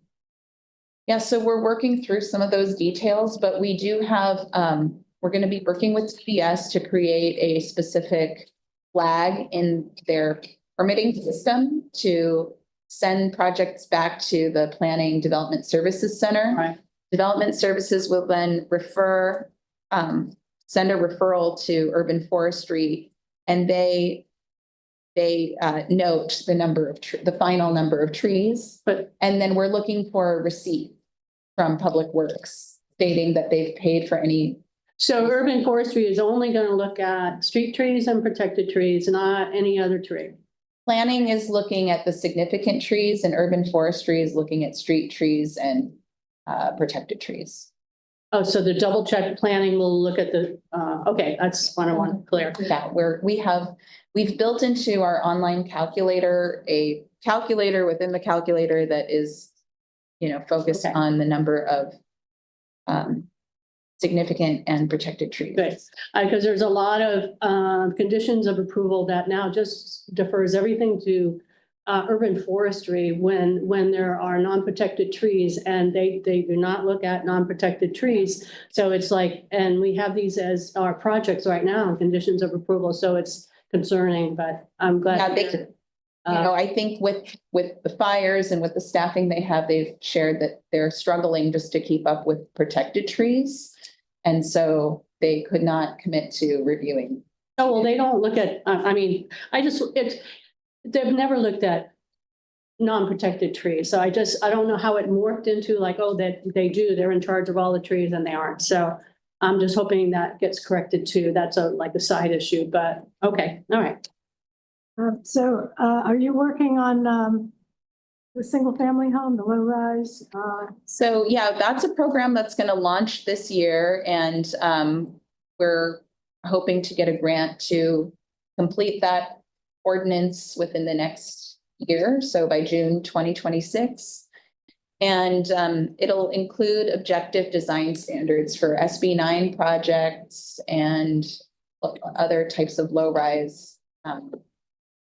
Yeah, so we're working through some of those details, but we do have, we're going to be working with TDS to create a specific flag in their permitting system to send projects back to the Planning Development Services Center. Right. Development Services will then send a referral to Urban Forestry, and they note the final number of trees. And then we're looking for a receipt from Public Works stating that they've paid for any. So Urban Forestry is only going to look at street trees and protected trees, not any other tree. Planning is looking at the significant trees, and Urban Forestry is looking at street trees and protected trees. Oh, so the double check planning will look at the, okay, that's what I want to clear. Yeah, we've built into our online calculator, a calculator within the calculator that is, focused on the number of significant and protected trees. Good, because there's a lot of conditions of approval that now just defers everything to Urban Forestry when there are non-protected trees, and they do not look at non-protected trees. So it's like, and we have these as our projects right now, conditions of approval. So it's concerning, but I'm glad. Yeah, I think with the fires and with the staffing they have, they've shared that they're struggling just to keep up with protected trees. And so they could not commit to reviewing. Oh, well, they don't look at, they've never looked at non-protected trees. So I don't know how it morphed into like, oh, that they're in charge of all the trees and they aren't. So I'm just hoping that gets corrected too. That's like a side issue, but okay. All right. So are you working on the single family home, the low rise? So yeah, that's a program that's going to launch this year, and we're hoping to get a grant to complete that ordinance within the next year, so by June 2026. And it'll include objective design standards for SB 9 projects and other types of low rise.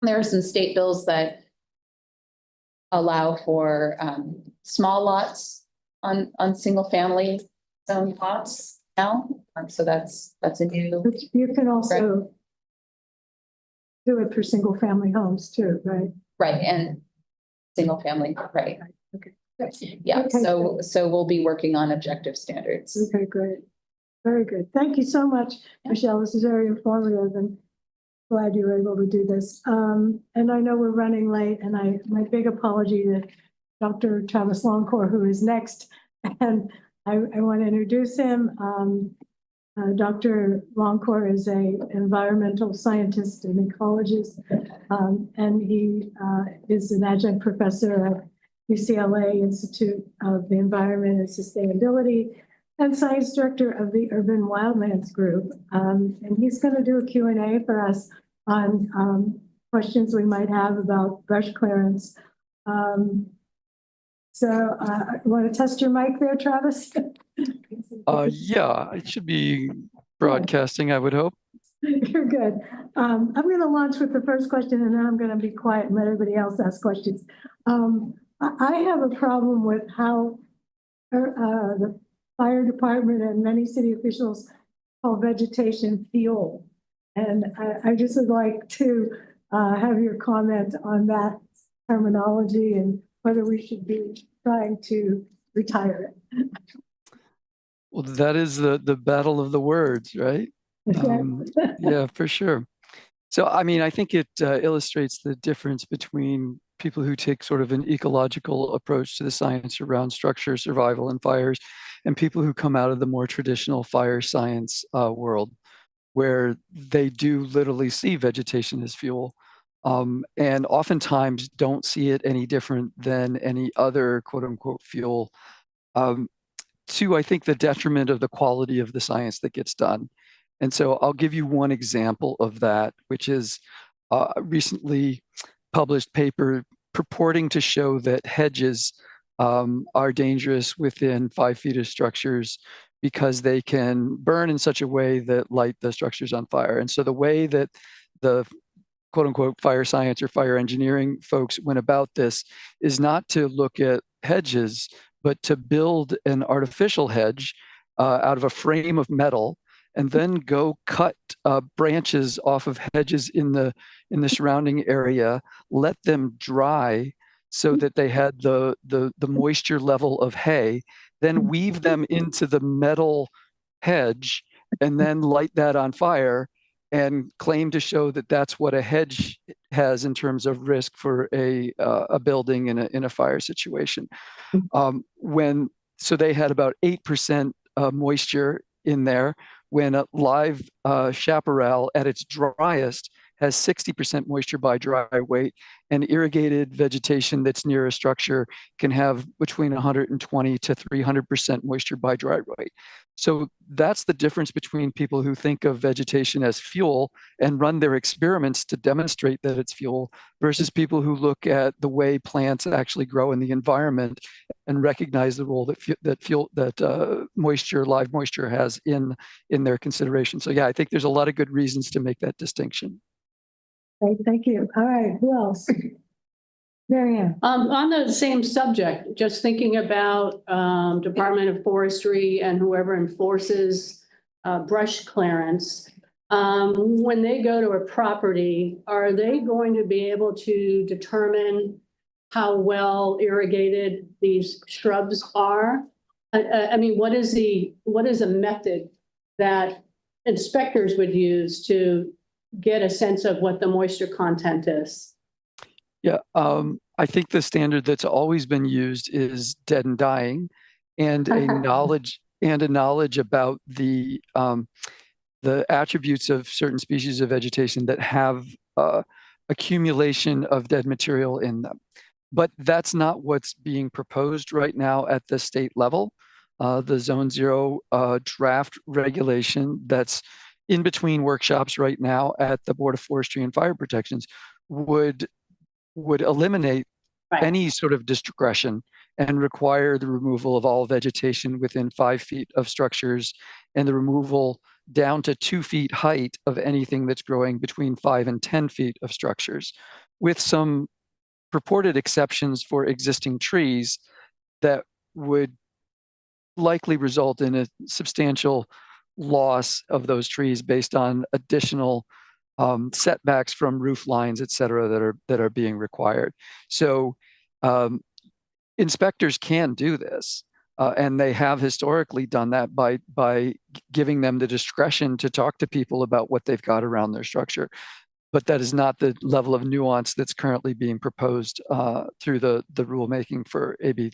There are some state bills that allow for small lots on single family zone lots now. So that's a new. You can also do it for single family homes too, right? Right, and single family, right. Okay. Yeah, Okay, so we'll be working on objective standards. Okay, great. Very good. Thank you so much, Michelle. This is very informative and glad you were able to do this. And I know we're running late, and my big apology to Dr. Travis Longcore, who is next. And I want to introduce him. Dr. Longcore is a environmental scientist and ecologist, and he is an adjunct professor at UCLA Institute of the Environment and Sustainability and science director of the Urban Wildlands Group. And he's going to do a Q&A for us on questions we might have about brush clearance. So want to test your mic there, Travis? Yeah, it should be broadcasting, I would hope. You're good. I'm going to launch with the first question, and then I'm going to be quiet and let everybody else ask questions. I have a problem with how the fire department and many city officials call vegetation fuel. And I just would like to have your comment on that terminology and whether we should be trying to retire it. Well, that is the battle of the words, right? Yeah, for sure. So, I mean, I think it illustrates the difference between people who take sort of an ecological approach to the science around structure, survival, and fires, and people who come out of the more traditional fire science world, where they do literally see vegetation as fuel, and oftentimes don't see it any different than any other quote unquote fuel, to, I think, the detriment of the quality of the science that gets done. And so I'll give you one example of that, which is a recently published paper purporting to show that hedges are dangerous within 5 feet of structures because they can burn in such a way that light the structures on fire. And so the way that the quote unquote fire science or fire engineering folks went about this is not to look at hedges, but to build an artificial hedge out of a frame of metal, and then go cut branches off of hedges in the surrounding area, let them dry so that they had the moisture level of hay, then weave them into the metal hedge, and then light that on fire, and claim to show that that's what a hedge has in terms of risk for a building in a fire situation. So they had about 8% moisture in there, when a live chaparral at its driest has 60% moisture by dry weight, and irrigated vegetation that's near a structure can have between 120 to 300% moisture by dry weight. So that's the difference between people who think of vegetation as fuel and run their experiments to demonstrate that it's fuel, versus people who look at the way plants actually grow in the environment and recognize the role that moisture, live moisture, has in their consideration. So yeah, I think there's a lot of good reasons to make that distinction. Great, thank you. All right, who else? Marianne. On the same subject, just thinking about Department of Forestry and whoever enforces brush clearance. When they go to a property, are they going to be able to determine how well irrigated these shrubs are? I mean, what is a method that inspectors would use to get a sense of what the moisture content is? Yeah, I think the standard that's always been used is dead and dying, and a knowledge about the attributes of certain species of vegetation that have accumulation of dead material in them. But that's not what's being proposed right now at the state level. The Zone 0 draft regulation that's in between workshops right now at the Board of Forestry and Fire Protections would eliminate any sort of discretion and require the removal of all vegetation within 5 feet of structures, and the removal down to 2 feet height of anything that's growing between 5 and 10 feet of structures, with some purported exceptions for existing trees that would likely result in a substantial loss of those trees based on additional setbacks from roof lines, et cetera, that are being required. So inspectors can do this, and they have historically done that by giving them the discretion to talk to people about what they've got around their structure. But that is not the level of nuance that's currently being proposed through the rulemaking for AB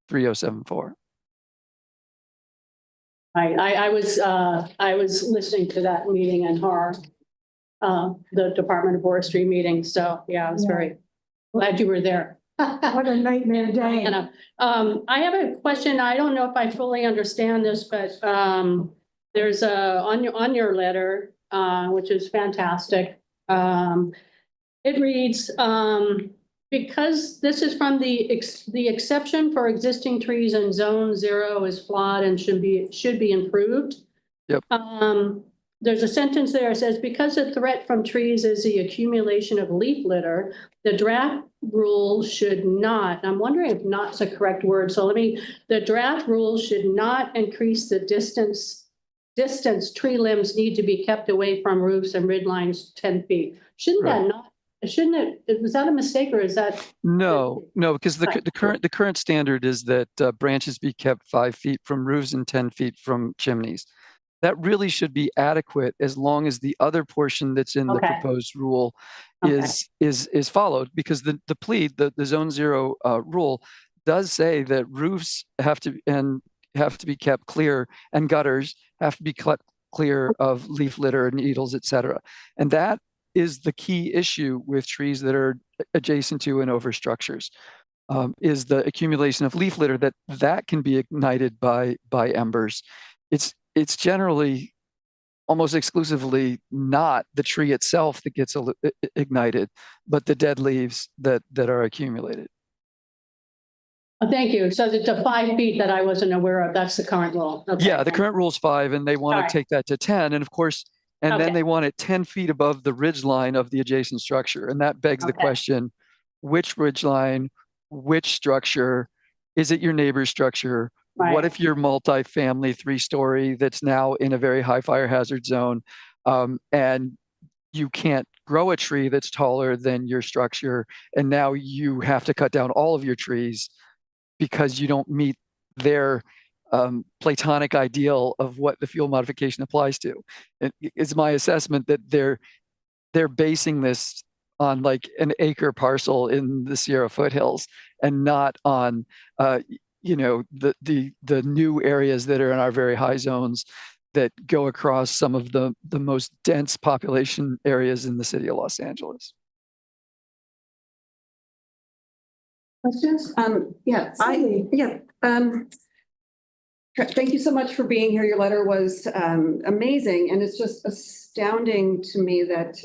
3074. I was listening to that meeting in horror, the Department of Forestry meeting. So yeah, I was very glad you were there. What a nightmare day. I have a question. I don't know if I fully understand this, but there's on your letter, which is fantastic. It reads, because this is from the exception for existing trees in zone 0 is flawed and should be improved. Yep. There's a sentence there that says, because a threat from trees is the accumulation of leaf litter, the draft rule should not, I'm wondering if not's a correct word. So the draft rule should not increase the distance tree limbs need to be kept away from roofs and ridgelines 10 feet. Shouldn't it, was that a mistake or is that? No, because the current standard is that branches be kept 5 feet from roofs and 10 feet from chimneys. That really should be adequate as long as the other portion that's in the proposed rule is followed, because the zone 0 rule does say that roofs have to be kept clear and gutters have to be clear of leaf litter, needles, etc. And that is the key issue with trees that are adjacent to and over structures, is the accumulation of leaf litter that can be ignited by embers. It's generally almost exclusively not the tree itself that gets ignited, but the dead leaves that are accumulated. Thank you. So the 5 feet that I wasn't aware of, that's the current rule. Okay. Yeah, the current rule is 5, and they want to take that to 10. And of course, then they want it 10 feet above the ridge line of the adjacent structure. And that begs the question, which ridge line, which structure? Is it your neighbor's structure? Right. What if you're multi-family 3-story that's now in a very high fire hazard zone, and you can't grow a tree that's taller than your structure, and now you have to cut down all of your trees because you don't meet their Platonic ideal of what the fuel modification applies to? It's my assessment that they're basing this on like an acre parcel in the Sierra foothills and not on the new areas that are in our very high zones that go across some of the most dense population areas in the city of Los Angeles. Questions? Thank you so much for being here. Your letter was amazing, and it's just astounding to me that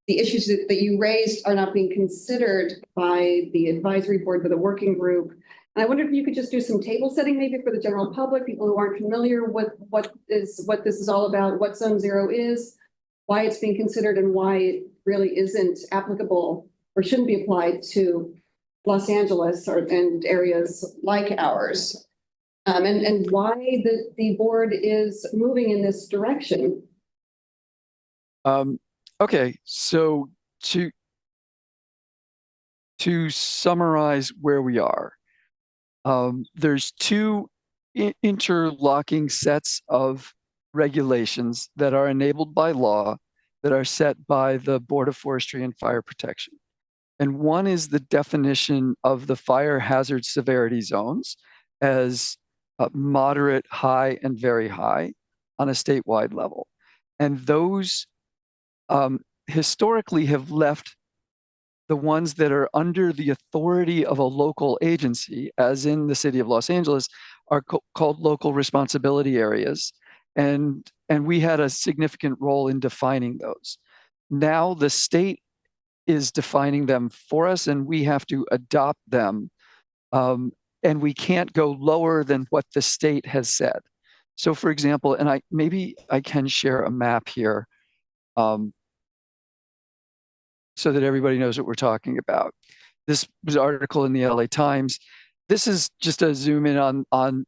the issues that you raised are not being considered by the advisory board, by the working group. And I wonder if you could just do some table setting maybe for the general public, people who aren't familiar with what this is all about, what Zone 0 is, why it's being considered, and why it really isn't applicable or shouldn't be applied to Los Angeles and areas like ours, and why the board is moving in this direction. Okay, so to summarize where we are, there's 2 interlocking sets of regulations that are enabled by law that are set by the Board of Forestry and Fire Protection. And one is the definition of the fire hazard severity zones as moderate, high, and very high on a statewide level. And those historically have left the ones that are under the authority of a local agency, as in the city of Los Angeles, are called local responsibility areas. And we had a significant role in defining those. Now the state is defining them for us, and we have to adopt them. And we can't go lower than what the state has said. So for example, and maybe I can share a map here so that everybody knows what we're talking about. This was an article in the LA Times. This is just a zoom in on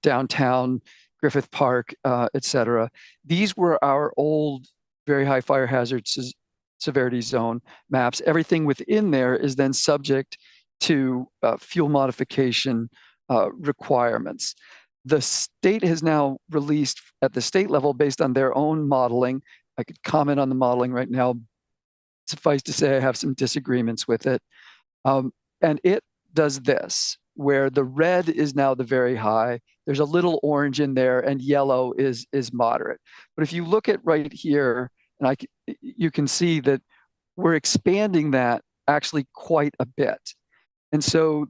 downtown Griffith Park, et cetera. These were our old very high fire hazard severity zone maps. Everything within there is then subject to fuel modification requirements. The state has now released at the state level, based on their own modeling. I could comment on the modeling right now. Suffice to say, I have some disagreements with it. And it does this. where the red is now the very high. There's a little orange in there, and yellow is moderate. But if you look at right here, and you can see that we're expanding that actually quite a bit. And so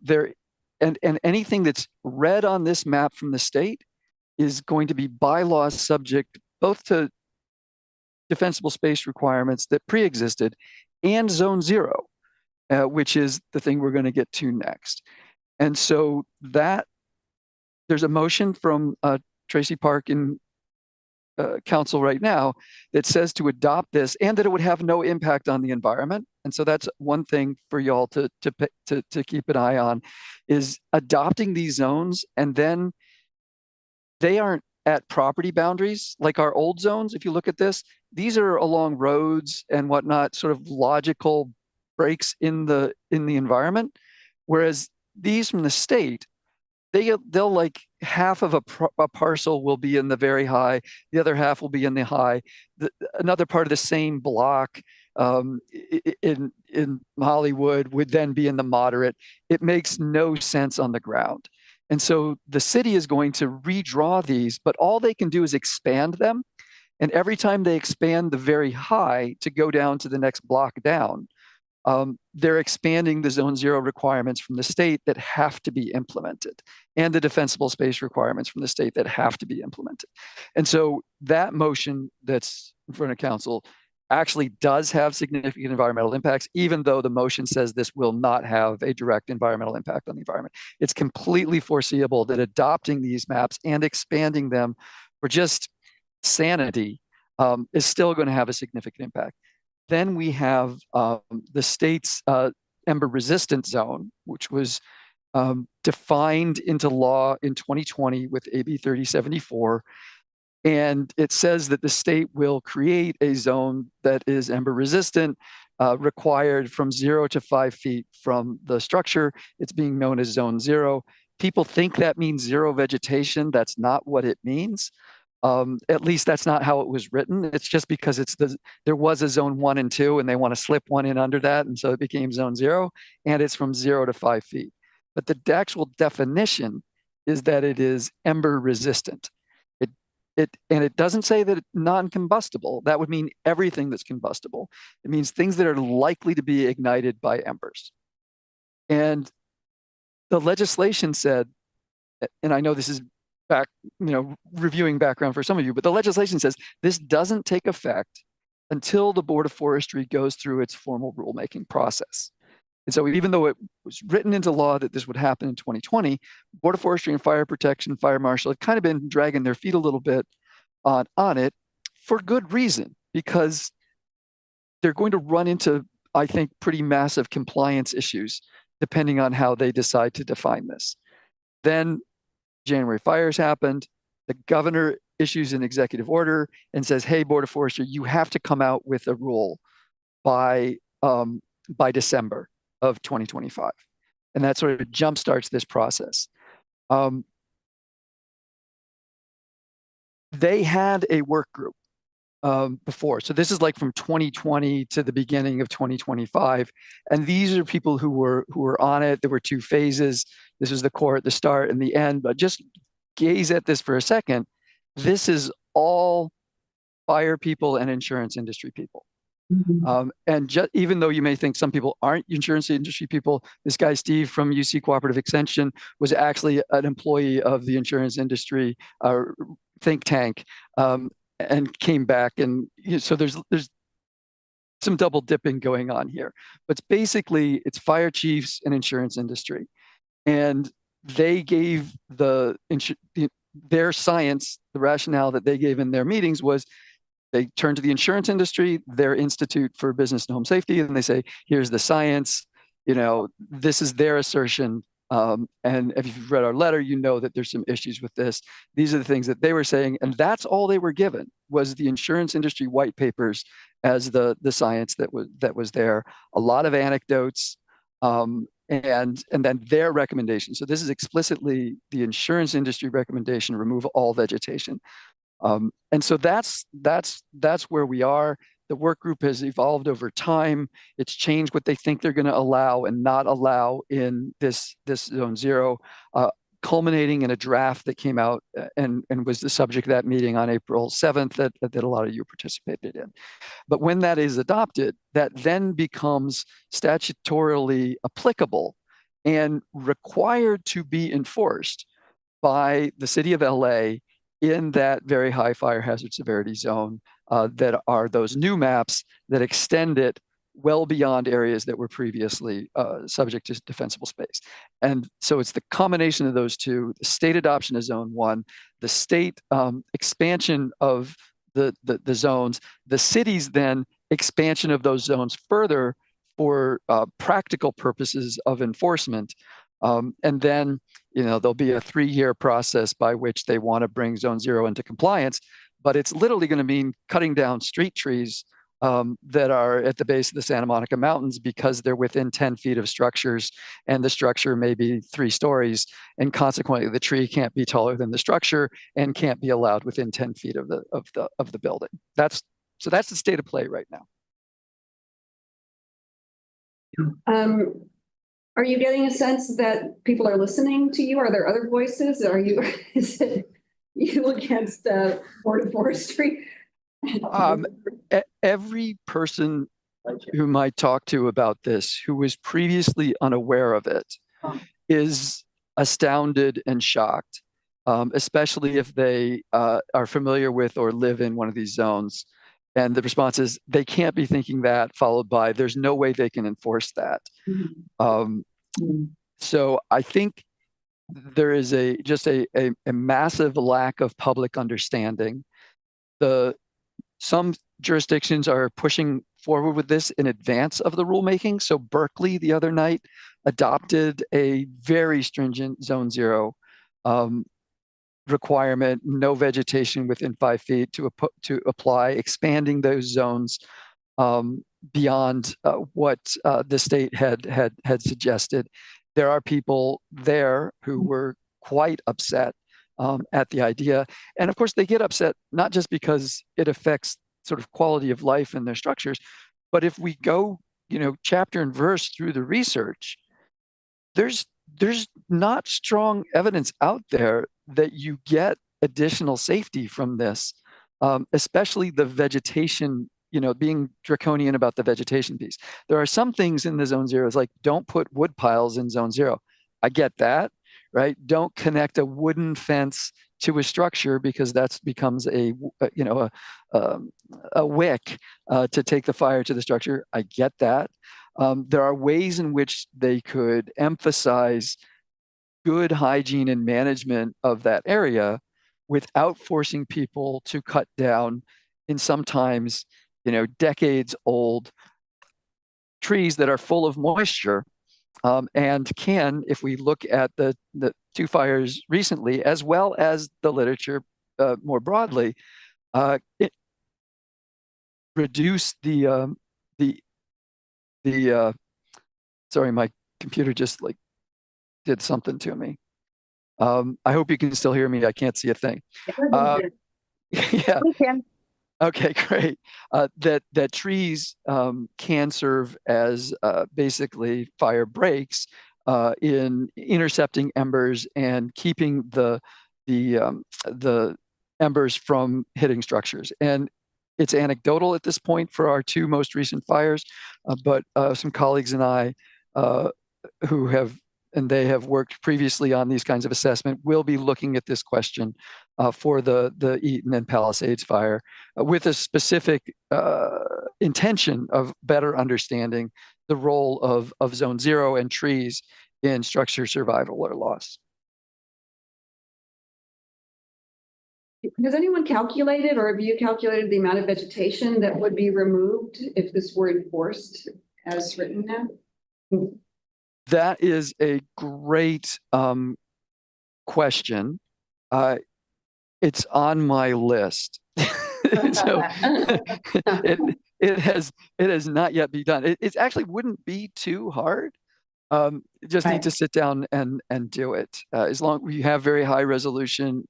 and anything that's red on this map from the state is going to be by law subject both to defensible space requirements that pre-existed and zone 0, which is the thing we're going to get to next. And so there's a motion from Tracy Park in council right now that says to adopt this and that it would have no impact on the environment. And so that's one thing for y'all to keep an eye on, is adopting these zones, and then they aren't at property boundaries like our old zones. If you look at this, these are along roads and whatnot, sort of logical breaks in the environment, whereas these from the state, they'll like half of a parcel will be in the very high, the other half will be in the high. Another part of the same block in Hollywood would then be in the moderate. It makes no sense on the ground. And so the city is going to redraw these, but all they can do is expand them. And every time they expand the very high to go down to the next block down, they're expanding the zone 0 requirements from the state that have to be implemented, and the defensible space requirements from the state that have to be implemented. And so that motion that's in front of council actually does have significant environmental impacts, even though the motion says this will not have a direct environmental impact on the environment. It's completely foreseeable that adopting these maps and expanding them for just sanity is still going to have a significant impact. Then we have the state's ember resistant zone, which was defined into law in 2020 with AB 3074. And it says that the state will create a zone that is ember resistant, required from 0 to 5 feet from the structure. It's being known as zone 0. People think that means zero vegetation. That's not what it means. At least that's not how it was written. It's just because there was a zone 1 and 2, and they want to slip one in under that. And so it became zone 0, and it's from 0 to 5 feet. But the actual definition is that it is ember resistant. And it doesn't say that it's non-combustible. That would mean everything that's combustible. It means things that are likely to be ignited by embers. And the legislation said, and I know this is reviewing background for some of you, but the legislation says this doesn't take effect until the Board of Forestry goes through its formal rulemaking process. And so even though it was written into law that this would happen in 2020, Board of Forestry and Fire Protection, Fire Marshal have kind of been dragging their feet a little bit on it for good reason, because they're going to run into, I think, pretty massive compliance issues depending on how they decide to define this. Then January fires happened. The governor issues an executive order and says, hey, Board of Forestry, you have to come out with a rule by December of 2025. And that sort of jumpstarts this process. They had a work group before. So this is like from 2020 to the beginning of 2025. And these are people who were on it. There were 2 phases. This was the core at the start and the end, but just gaze at this for a second. This is all fire people and insurance industry people. Mm-hmm. And even though you may think some people aren't insurance industry people, this guy, Steve from UC Cooperative Extension, was actually an employee of the insurance industry think tank, and came back. And so there's some double dipping going on here. But basically, it's fire chiefs and insurance industry. And they gave their science, the rationale that they gave in their meetings was, they turn to the insurance industry, their Institute for Business and Home Safety, and they say, here's the science, this is their assertion. And if you've read our letter, you know that there's some issues with this. These are the things that they were saying. And that's all they were given, was the insurance industry white papers as the science that was there. A lot of anecdotes, and then their recommendation. So this is explicitly the insurance industry recommendation: remove all vegetation. And so that's where we are. The work group has evolved over time. It's changed what they think they're going to allow and not allow in this zone zero, culminating in a draft that came out and was the subject of that meeting on April 7th that a lot of you participated in. But when that is adopted, that then becomes statutorily applicable and required to be enforced by the city of LA in that very high fire hazard severity zone that are those new maps that extend it well beyond areas that were previously subject to defensible space. And so it's the combination of those two, the state adoption of zone 1, the state expansion of the zones, the city's then expansion of those zones further for practical purposes of enforcement. And then, there'll be a 3-year process by which they want to bring zone 0 into compliance, but it's literally going to mean cutting down street trees that are at the base of the Santa Monica Mountains because they're within 10 feet of structures and the structure may be 3 stories, and consequently the tree can't be taller than the structure and can't be allowed within 10 feet of the building. That's the state of play right now. Are you getting a sense that people are listening to you? Are there other voices? Is it you against Board of Forestry? Every person whom I talked to about this, who was previously unaware of it, is astounded and shocked, especially if they are familiar with or live in one of these zones. And the response is they can't be thinking that, followed by there's no way they can enforce that. So I think there is just a massive lack of public understanding. Some jurisdictions are pushing forward with this in advance of the rulemaking. So Berkeley the other night adopted a very stringent zone 0 requirement, no vegetation within 5 feet to apply, expanding those zones beyond what the state had suggested. There are people there who were quite upset at the idea. And of course, they get upset not just because it affects sort of quality of life in their structures, but if we go, chapter and verse through the research, there's not strong evidence out there that you get additional safety from this, especially the vegetation, being draconian about the vegetation piece. There are some things in the zone 0s, like don't put wood piles in zone 0. I get that, right? Don't connect a wooden fence to a structure because that becomes a wick to take the fire to the structure. I get that. There are ways in which they could emphasize good hygiene and management of that area without forcing people to cut down in sometimes, decades old trees that are full of moisture. And can, if we look at the 2 fires recently, as well as the literature more broadly, reduce the sorry, my computer just did something to me. I hope you can still hear me. I can't see a thing. Yeah. We can. Okay, great. That trees can serve as basically fire breaks in intercepting embers and keeping the embers from hitting structures. And it's anecdotal at this point for our 2 most recent fires, but some colleagues and I who they have worked previously on these kinds of assessment, will be looking at this question for the Eaton and Palisades fire with a specific intention of better understanding the role of zone 0 and trees in structure survival or loss. Has anyone calculated, or have you calculated the amount of vegetation that would be removed if this were enforced as written now? That is a great question. It's on my list. So it has not yet been done. It actually wouldn't be too hard. Just need to sit down and do it. As long as you have very high resolution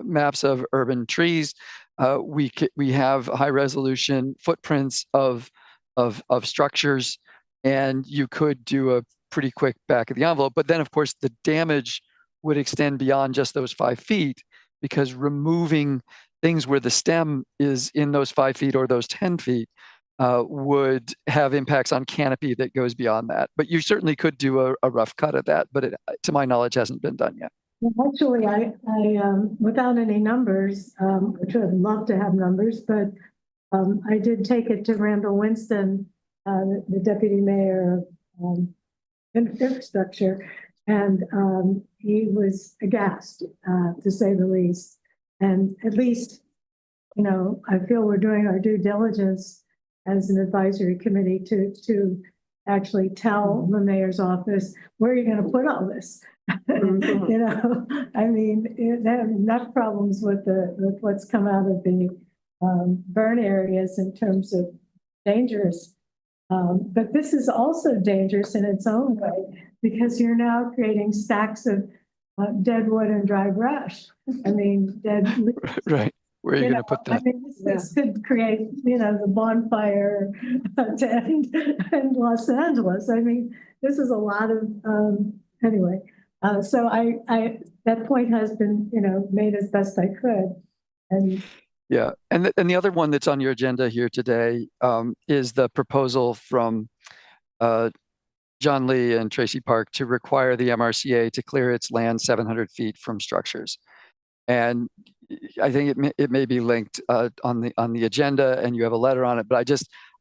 maps of urban trees, we have high resolution footprints of structures, and you could do a pretty quick back of the envelope. But then, of course, the damage would extend beyond just those 5 feet, because removing things where the stem is in those 5 feet or those 10 feet would have impacts on canopy that goes beyond that. But you certainly could do a rough cut of that, but it, to my knowledge, hasn't been done yet. Well, actually, I without any numbers, which I'd love to have numbers, but I did take it to Randall Winston, the deputy mayor of infrastructure, and he was aghast, to say the least. And at least, you know, I feel we're doing our due diligence as an advisory committee to actually tell the mayor's office, where are you going to put all this? You know, I mean, they have enough problems with what's come out of the burn areas in terms of dangerous. But this is also dangerous in its own way, because you're now creating stacks of dead wood and dry brush. I mean, dead. Right. Where are you going to put that? I mean, this could create, you know, the bonfire to end Los Angeles. I mean, this is a lot of, anyway. So I that point has been, you know, made as best I could. And yeah, and the other one that's on your agenda here today is the proposal from John Lee and Tracy Park to require the MRCA to clear its land 700 feet from structures. And I think it may be linked on the agenda, and you have a letter on it. But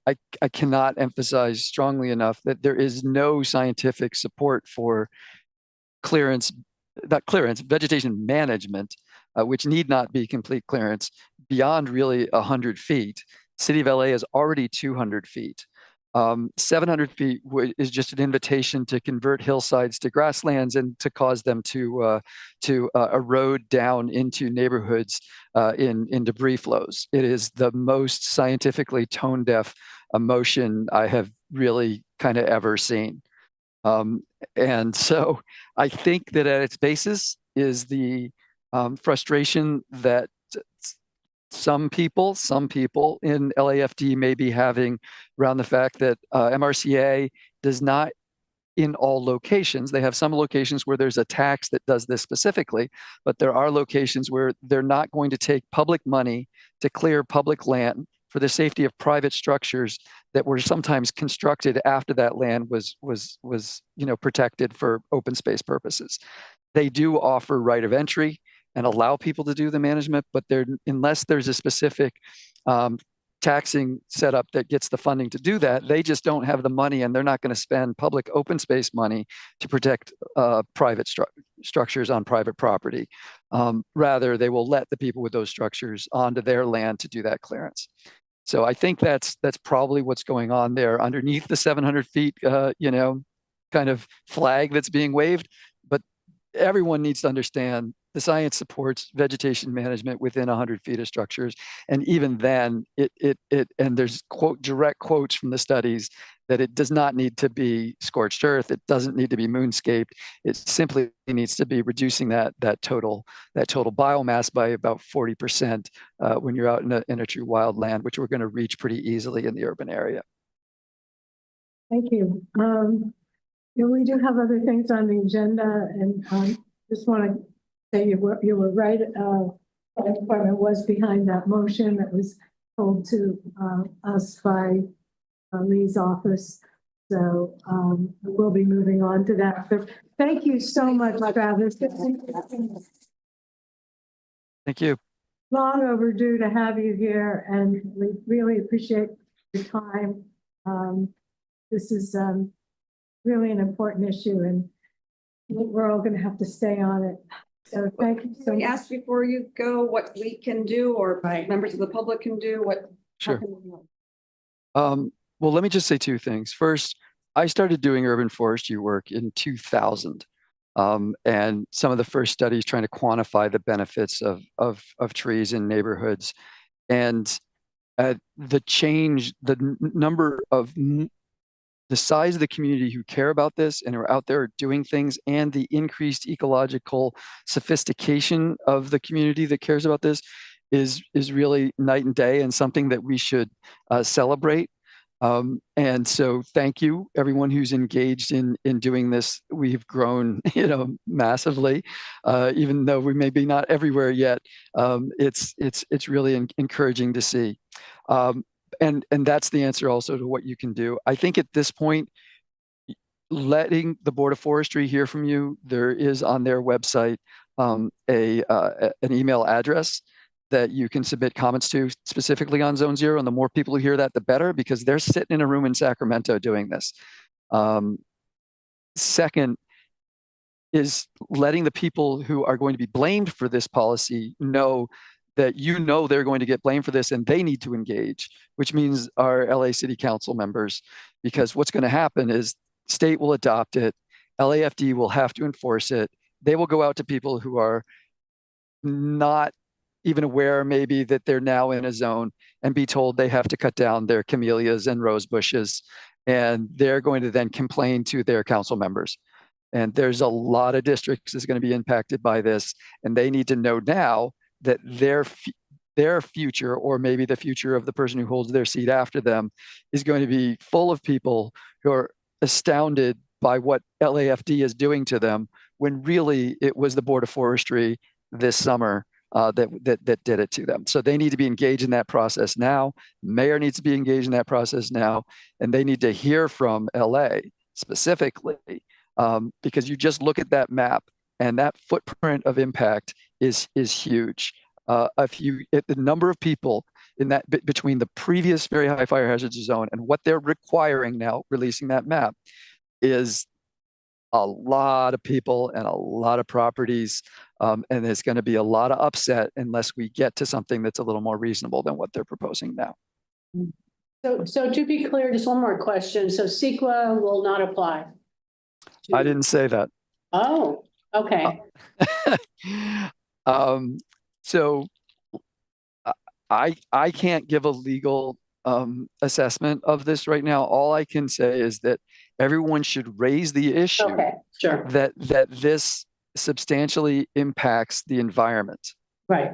I cannot emphasize strongly enough that there is no scientific support for vegetation management, which need not be complete clearance beyond really 100 feet. City of LA is already 200 feet. 700 feet is just an invitation to convert hillsides to grasslands and to cause them to erode down into neighborhoods in debris flows. It is the most scientifically tone deaf motion I have really kind of ever seen. And so I think that at its basis is the frustration that some people in LAFD may be having around the fact that MRCA does not, in all locations, they have some locations where there's a tax that does this specifically, but there are locations where they're not going to take public money to clear public land for the safety of private structures that were sometimes constructed after that land was protected for open space purposes. They do offer right of entry and allow people to do the management, but unless there's a specific taxing setup that gets the funding to do that, they just don't have the money, and they're not going to spend public open space money to protect private structures on private property. Rather, they will let the people with those structures onto their land to do that clearance. So I think that's probably what's going on there underneath the 700 feet, kind of flag that's being waved. But everyone needs to understand the science supports vegetation management within 100 feet of structures. And even then, and there's direct quotes from the studies that it does not need to be scorched earth. It doesn't need to be moonscaped. It simply needs to be reducing that total biomass by about 40% when you're out in a true wildland, which we're going to reach pretty easily in the urban area. Thank you. We do have other things on the agenda, and just want to say you were right. The fire department was behind that motion that was told to us by Lee's office. So we'll be moving on to that. But thank you so much, Travis. Thank you. Long overdue to have you here, and we really appreciate your time. This is really an important issue, and we're all going to have to stay on it. So thank you so much. Ask before you go what we can do, or members of the public can do. Sure. Well, let me just say two things. First, I started doing urban forestry work in 2000. And some of the first studies trying to quantify the benefits of trees in neighborhoods. And the size of the community who care about this and are out there doing things, and the increased ecological sophistication of the community that cares about this is really night and day and something that we should celebrate. And so thank you, everyone who's engaged in doing this. We've grown, massively, even though we may be not everywhere yet. It's really encouraging to see. And that's the answer also to what you can do. I think at this point, letting the Board of Forestry hear from you, there is on their website an email address that you can submit comments to specifically on Zone Zero. And the more people who hear that, the better, because they're sitting in a room in Sacramento doing this. Second is letting the people who are going to be blamed for this policy know that they're going to get blamed for this and they need to engage, which means our LA City Council members, because what's going to happen is state will adopt it, LAFD will have to enforce it. They will go out to people who are not even aware maybe that they're now in a zone and be told they have to cut down their camellias and rose bushes. And they're going to then complain to their council members. And there's a lot of districts that's going to be impacted by this. And they need to know now that their future, or maybe the future of the person who holds their seat after them, is going to be full of people who are astounded by what LAFD is doing to them, when really it was the Board of Forestry this summer that did it to them. So they need to be engaged in that process now. Mayor needs to be engaged in that process now, and they need to hear from LA specifically, because you just look at that map and that footprint of impact is huge. The number of people in that between the previous very high fire hazard zone and what they're requiring now, releasing that map, is a lot of people and a lot of properties. And there's going to be a lot of upset unless we get to something that's a little more reasonable than what they're proposing now. So to be clear, just one more question. So CEQA will not apply? I didn't say that. Oh, okay. So I can't give a legal assessment of this right now. All I can say is that everyone should raise the issue that this substantially impacts the environment. Right.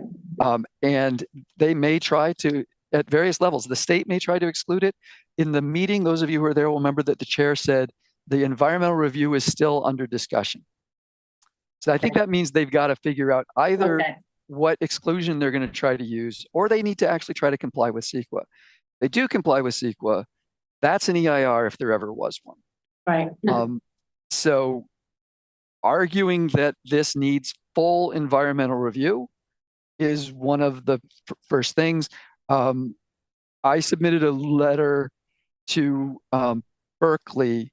And they may try to, at various levels, the state may try to exclude it. In the meeting, those of you who are there will remember that the chair said the environmental review is still under discussion. So I think that means they've got to figure out either what exclusion they're going to try to use, or they need to actually try to comply with CEQA. They do comply with CEQA. That's an EIR if there ever was one. Right. So arguing that this needs full environmental review is one of the first things. I submitted a letter to Berkeley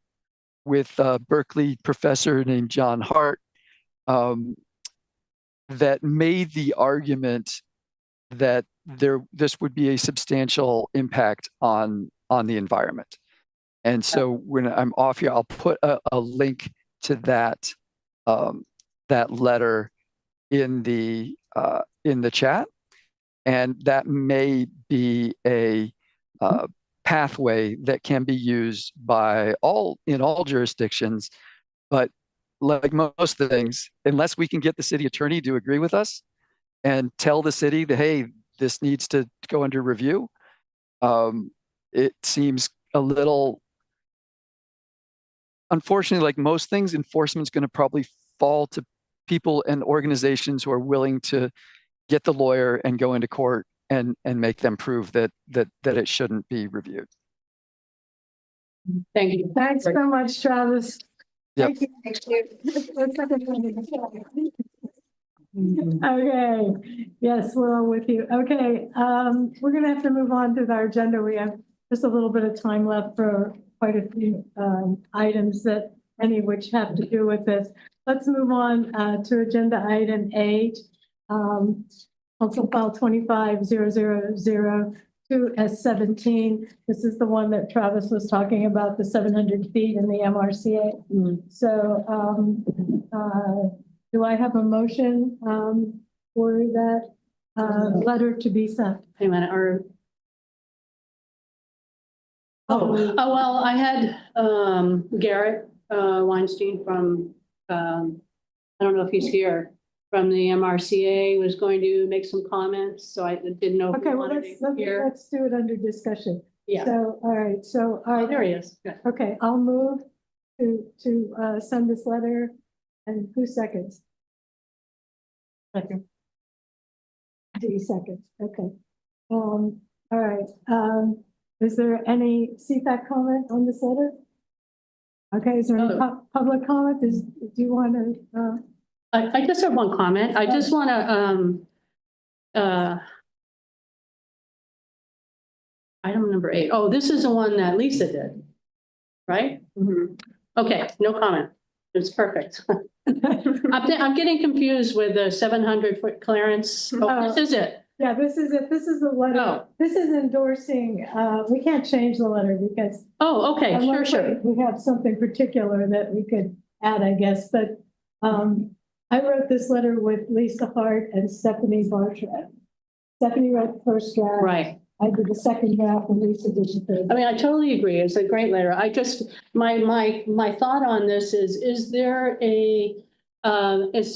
with a Berkeley professor named John Hart that made the argument that this would be a substantial impact on the environment. And so when I'm off here, I'll put a link to that that letter in the chat, and that may be a pathway that can be used by in all jurisdictions. But like most of the things, unless we can get the city attorney to agree with us and tell the city that, hey, this needs to go under review, it seems a little, unfortunately, like most things, enforcement's going to probably fall to people and organizations who are willing to get the lawyer and go into court and make them prove that it shouldn't be reviewed. Thank you. Thanks so much, Travis. Yep. Thank you. Okay. Yes, we're all with you. Okay. We're going to have to move on to our agenda. We have just a little bit of time left for quite a few items, that any of which have to do with this. Let's move on to agenda item 8. Council file 25-000-2S17. This is the one that Travis was talking about, the 700 feet in the MRCA. So do I have a motion for that letter to be sent? Wait a minute, well, I had Garrett Weinstein from, I don't know if he's here, from the MRCA was going to make some comments, so I didn't know. if we Okay, well, wanted to hear. let's do it under discussion. Yeah. So, all right, so, Oh, there he is. Good. okay, I'll move to send this letter, and who seconds? Second. D seconds, okay. All right, is there any CFAC comment on this letter? Okay, is there any public comment? Do you want to, I just have one comment. I just want to, item number 8. Oh, this is the one that Lisa did, right? Okay, no comment. It's perfect. I'm getting confused with the 700-foot clearance. Oh, this is it. Yeah, this is it. This is the letter. Oh. This is endorsing, we can't change the letter because. Oh, okay, sure. We have something particular that we could add, I guess, but I wrote this letter with Lisa Hart and Stephanie Bartram. Stephanie wrote the first draft. Right. I did the second draft and Lisa did the third. I mean, I totally agree. It's a great letter. I just, my thought on this is there a, is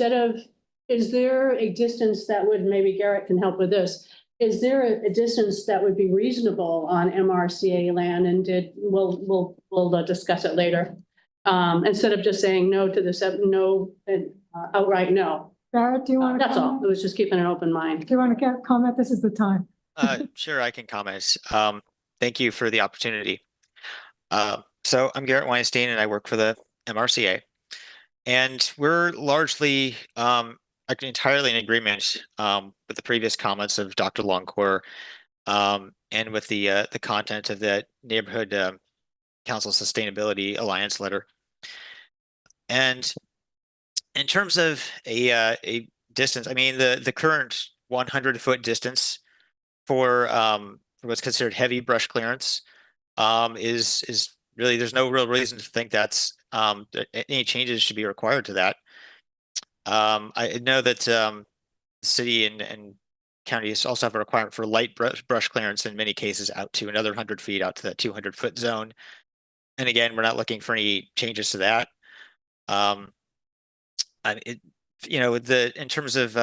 there a distance that would, maybe Garrett can help with this. Is there a distance that would be reasonable on MRCA land, and we'll discuss it later. Instead of just saying no to the outright no. Garrett, do you want to? That's all. I was just keeping an open mind. Do you want to comment? This is the time. Sure, I can comment. Thank you for the opportunity. So I'm Garrett Weinstein and I work for the MRCA. And we're largely actually entirely in agreement with the previous comments of Dr. Longcore and with the content of the Neighborhood Council Sustainability Alliance letter. And in terms of a distance, I mean, the current 100-foot distance for what's considered heavy brush clearance is really, there's no real reason to think that's any changes should be required to that. I know that the city and counties also have a requirement for light brush clearance in many cases out to another 100 feet out to that 200-foot zone. And again, we're not looking for any changes to that. In terms of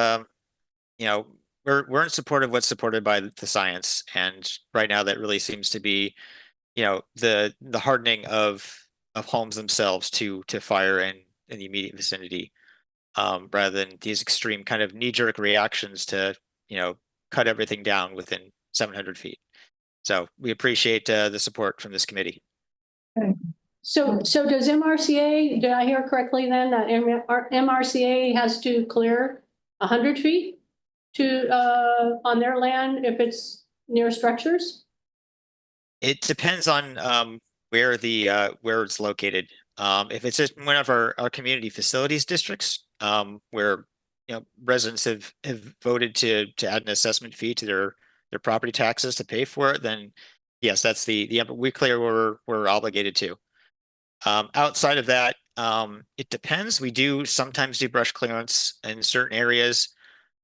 we're in support of what's supported by the science, and right now that really seems to be the hardening of homes themselves to fire in the immediate vicinity, rather than these extreme kind of knee-jerk reactions to cut everything down within 700 feet. So we appreciate the support from this committee. Okay. So does MRCA, did I hear correctly then that MRCA has to clear 100 feet to on their land if it's near structures? It depends on where it's located. If it's in one of our community facilities districts, where residents have voted to add an assessment fee to their property taxes to pay for it, then yes, that's the we clear where we're obligated to. Outside of that, it depends. We do sometimes do brush clearance in certain areas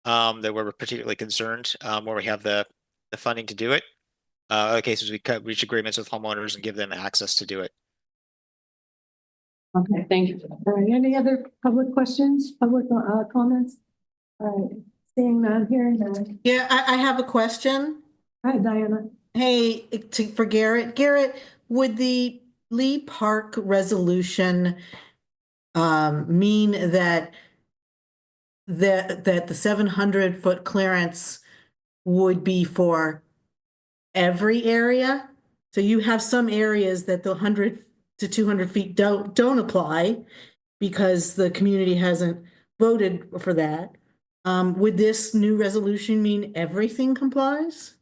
that we're particularly concerned, where we have the funding to do it. Other cases, we reach agreements with homeowners and give them access to do it. Okay, thank you. All right, any other public questions, public comments? All right, seeing none, hearing none. Yeah, I have a question. Hi, Diana. Hey, for Garrett. Garrett, would the Lee Park resolution mean that the 700-foot clearance would be for every area? So you have some areas that the 100 to 200 feet don't apply because the community hasn't voted for that. Would this new resolution mean everything complies?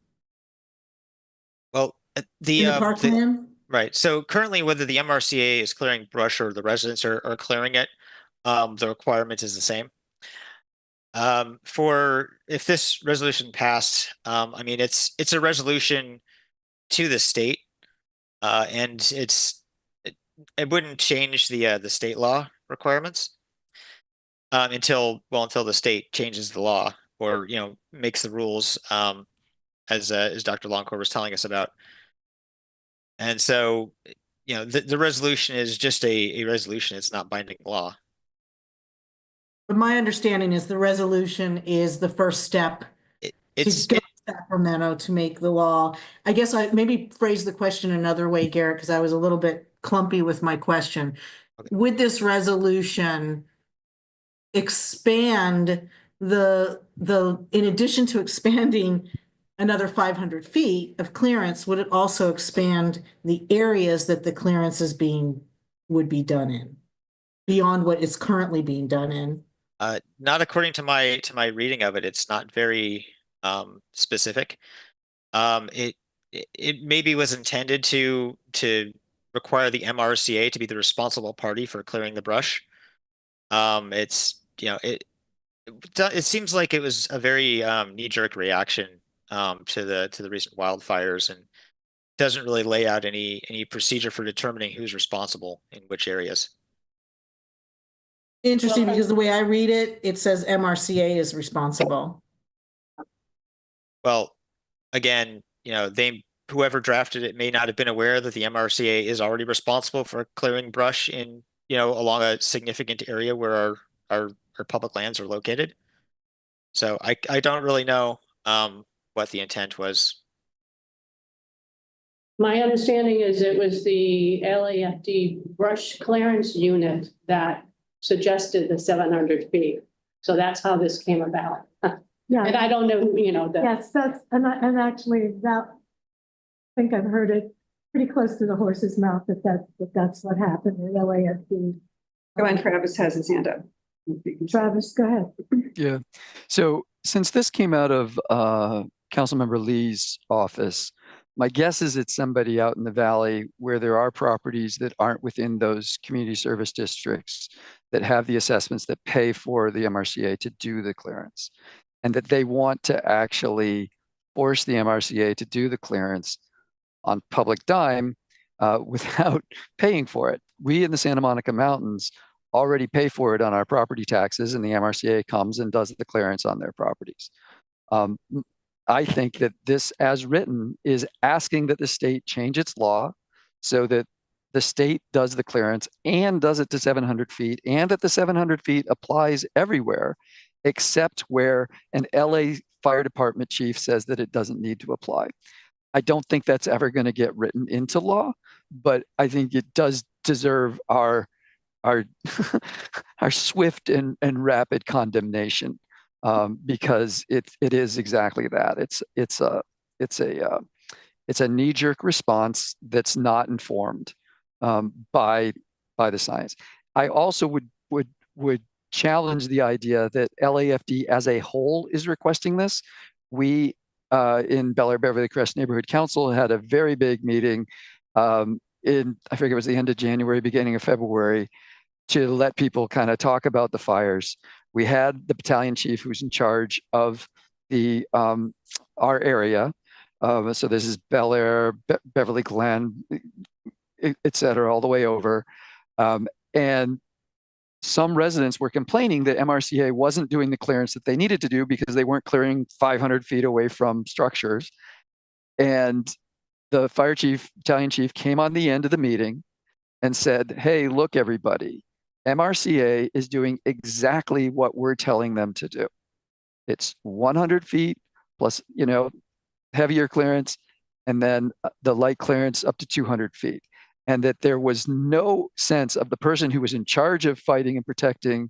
Well, In the park plan? Right. So currently, whether the MRCA is clearing brush or the residents are clearing it, the requirement is the same. For if this resolution passed, I mean, it's a resolution to the state, and it wouldn't change the state law requirements until the state changes the law or makes the rules, as Dr. Longcore was telling us about. And so, the resolution is just a resolution. It's not binding law. But my understanding is the resolution is the first step It's to go to Sacramento to make the law. I guess I maybe phrase the question another way, Garrett, because I was a little bit clumpy with my question. Would this resolution expand in addition to expanding another 500 feet of clearance, would it also expand the areas that the clearance would be done in beyond what is currently being done in? not according to my reading of it. It's not very specific. It maybe was intended to require the MRCA to be the responsible party for clearing the brush. It's it seems like it was a very knee-jerk reaction to the recent wildfires, and doesn't really lay out any procedure for determining who's responsible in which areas. Interesting, because the way I read it, it says MRCA is responsible. Well, again, whoever drafted it may not have been aware that the MRCA is already responsible for clearing brush in, along a significant area where our public lands are located. So I don't really know what the intent was. My understanding is it was the LAFD brush clearance unit that suggested the 700 feet. So that's how this came about. Yeah. And I don't know, Yes, and actually that, I think I've heard it pretty close to the horse's mouth that's what happened at LAFD. Go on, Travis has his hand up. Travis, go ahead. Yeah. So since this came out of Councilmember Lee's office, my guess is it's somebody out in the valley where there are properties that aren't within those community service districts that have the assessments that pay for the MRCA to do the clearance, and that they want to actually force the MRCA to do the clearance on public dime without paying for it. We in the Santa Monica Mountains already pay for it on our property taxes, and the MRCA comes and does the clearance on their properties. I think that this, as written, is asking that the state change its law so that the state does the clearance and does it to 700 feet, and that the 700 feet applies everywhere except where an LA fire department chief says that it doesn't need to apply. I don't think that's ever going to get written into law, but I think it does deserve our our swift and rapid condemnation, because it is exactly that. It's a knee-jerk response that's not informed by the science. I also would challenge the idea that LAFD as a whole is requesting this. We in Bel Air Beverly Crest Neighborhood Council had a very big meeting in, I forget, it was the end of January, beginning of February, to let people kind of talk about the fires. We had the battalion chief who's in charge of the our area. So this is Bel Air, Beverly Glen, et cetera, all the way over. And some residents were complaining that MRCA wasn't doing the clearance that they needed to do because they weren't clearing 500 feet away from structures. And the fire chief, battalion chief, came on the end of the meeting and said, hey, look, everybody, MRCA is doing exactly what we're telling them to do. It's 100 feet plus, heavier clearance, and then the light clearance up to 200 feet. And that there was no sense of the person who was in charge of fighting and protecting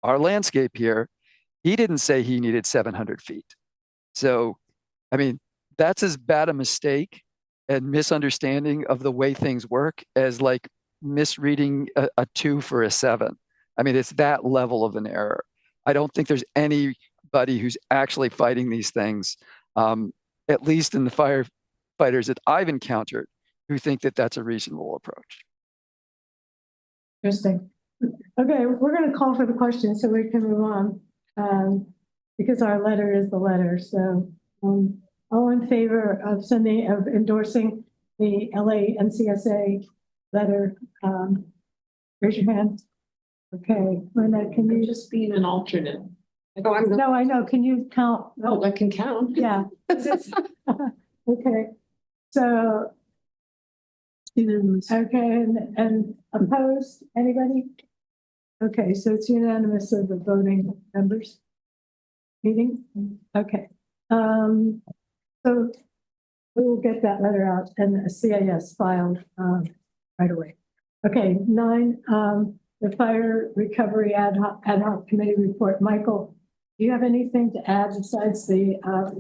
our landscape here. He didn't say he needed 700 feet. So, I mean, that's as bad a mistake and misunderstanding of the way things work as like misreading a 2 for a 7. I mean, it's that level of an error. I don't think there's anybody who's actually fighting these things, at least in the firefighters that I've encountered, who think that that's a reasonable approach. Interesting. Okay, we're going to call for the question so we can move on, because our letter is the letter. So all in favor of endorsing the LA NCSA letter, raise your hand. Okay, Lynette, can you just being an alternate? No, I know. Can you count? Oh, I can count. Yeah. Okay. So, okay, and opposed, anybody? Okay, so it's unanimous of the voting members meeting? Okay. So we will get that letter out and a CAS filed right away. Okay, 9, the fire recovery ad hoc committee report. Michael, do you have anything to add besides the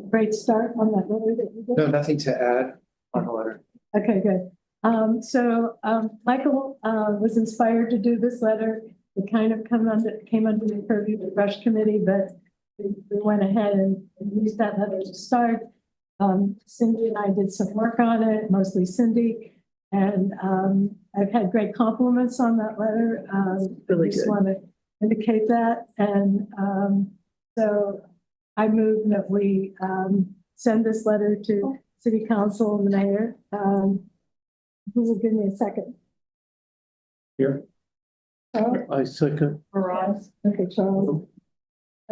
great start on that letter that you did? No, nothing to add on the letter. Okay, good. Michael was inspired to do this letter. It kind of came under the purview of the brush committee, but we went ahead and used that letter to start. Cindy and I did some work on it, mostly Cindy, and I've had great compliments on that letter. Really I just good. want to indicate that, and so I move that we send this letter to City Council and the mayor. Who will give me a second? Here. Charles? I second. Okay, Charles.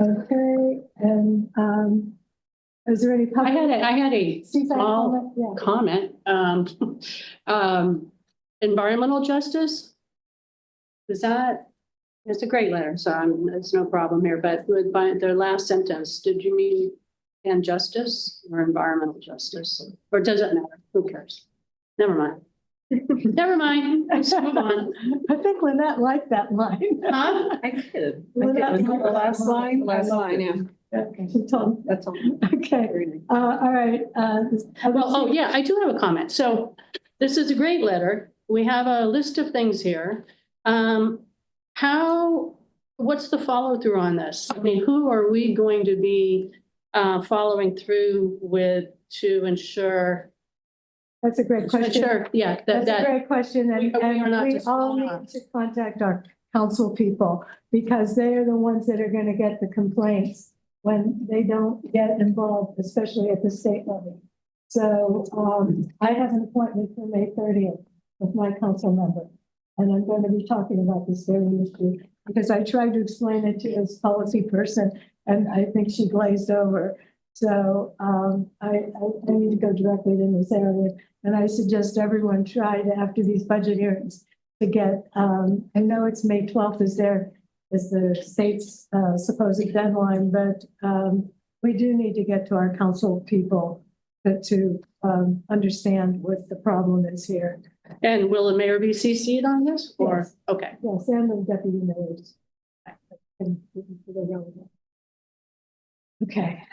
Okay, and is there any? I had a CFAC small comment? Yeah. Environmental justice. It's a great letter, so it's no problem here, but with their last sentence, did you mean and justice or environmental justice? Or does it matter? Who cares? Never mind. Never mind. Let's move on. I think Lynette liked that line. Huh? I did. Lynette liked The last that line, yeah. Okay, she told me. That's all. Okay, all right. Yeah, I do have a comment. So this is a great letter. We have a list of things here. What's the follow through on this? I mean, who are we going to be following through with to ensure? That's a great question. Sure, yeah. That's a great question, and we are not we just all following need to contact our council people because they are the ones that are going to get the complaints when they don't get involved, especially at the state level. So I have an appointment for May 30th with my council member, and I'm going to be talking about this very issue because I tried to explain it to this policy person, and I think she glazed over. So I need to go directly to this area. And I suggest everyone try to, after these budget hearings, to get, I know it's May 12th is the state's supposed deadline, but we do need to get to our council people to understand what the problem is here. And will the mayor be CC'd on this or? Yes. Okay. Yes, and the deputy mayors. Okay.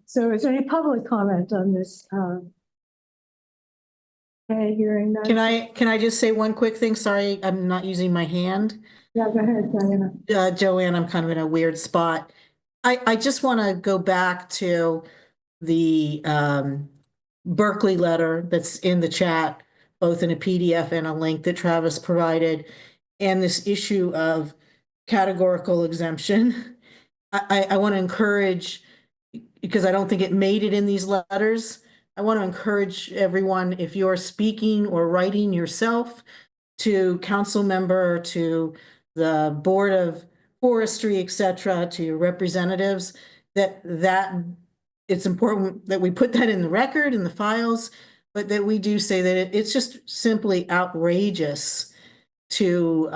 So is there any public comment on this? Okay, hearing none. Can I just say one quick thing? Sorry, I'm not using my hand. Yeah, go ahead, Diana. Joanne, I'm kind of in a weird spot. I just want to go back to the Berkeley letter that's in the chat, both in a PDF and a link that Travis provided, and this issue of categorical exemption. I want to encourage, because I don't think it made it in these letters, I want to encourage everyone, if you're speaking or writing yourself to council member, to the Board of Forestry, et cetera, to your representatives, that it's important that we put that in the record, in the files, but that we do say that it's just simply outrageous for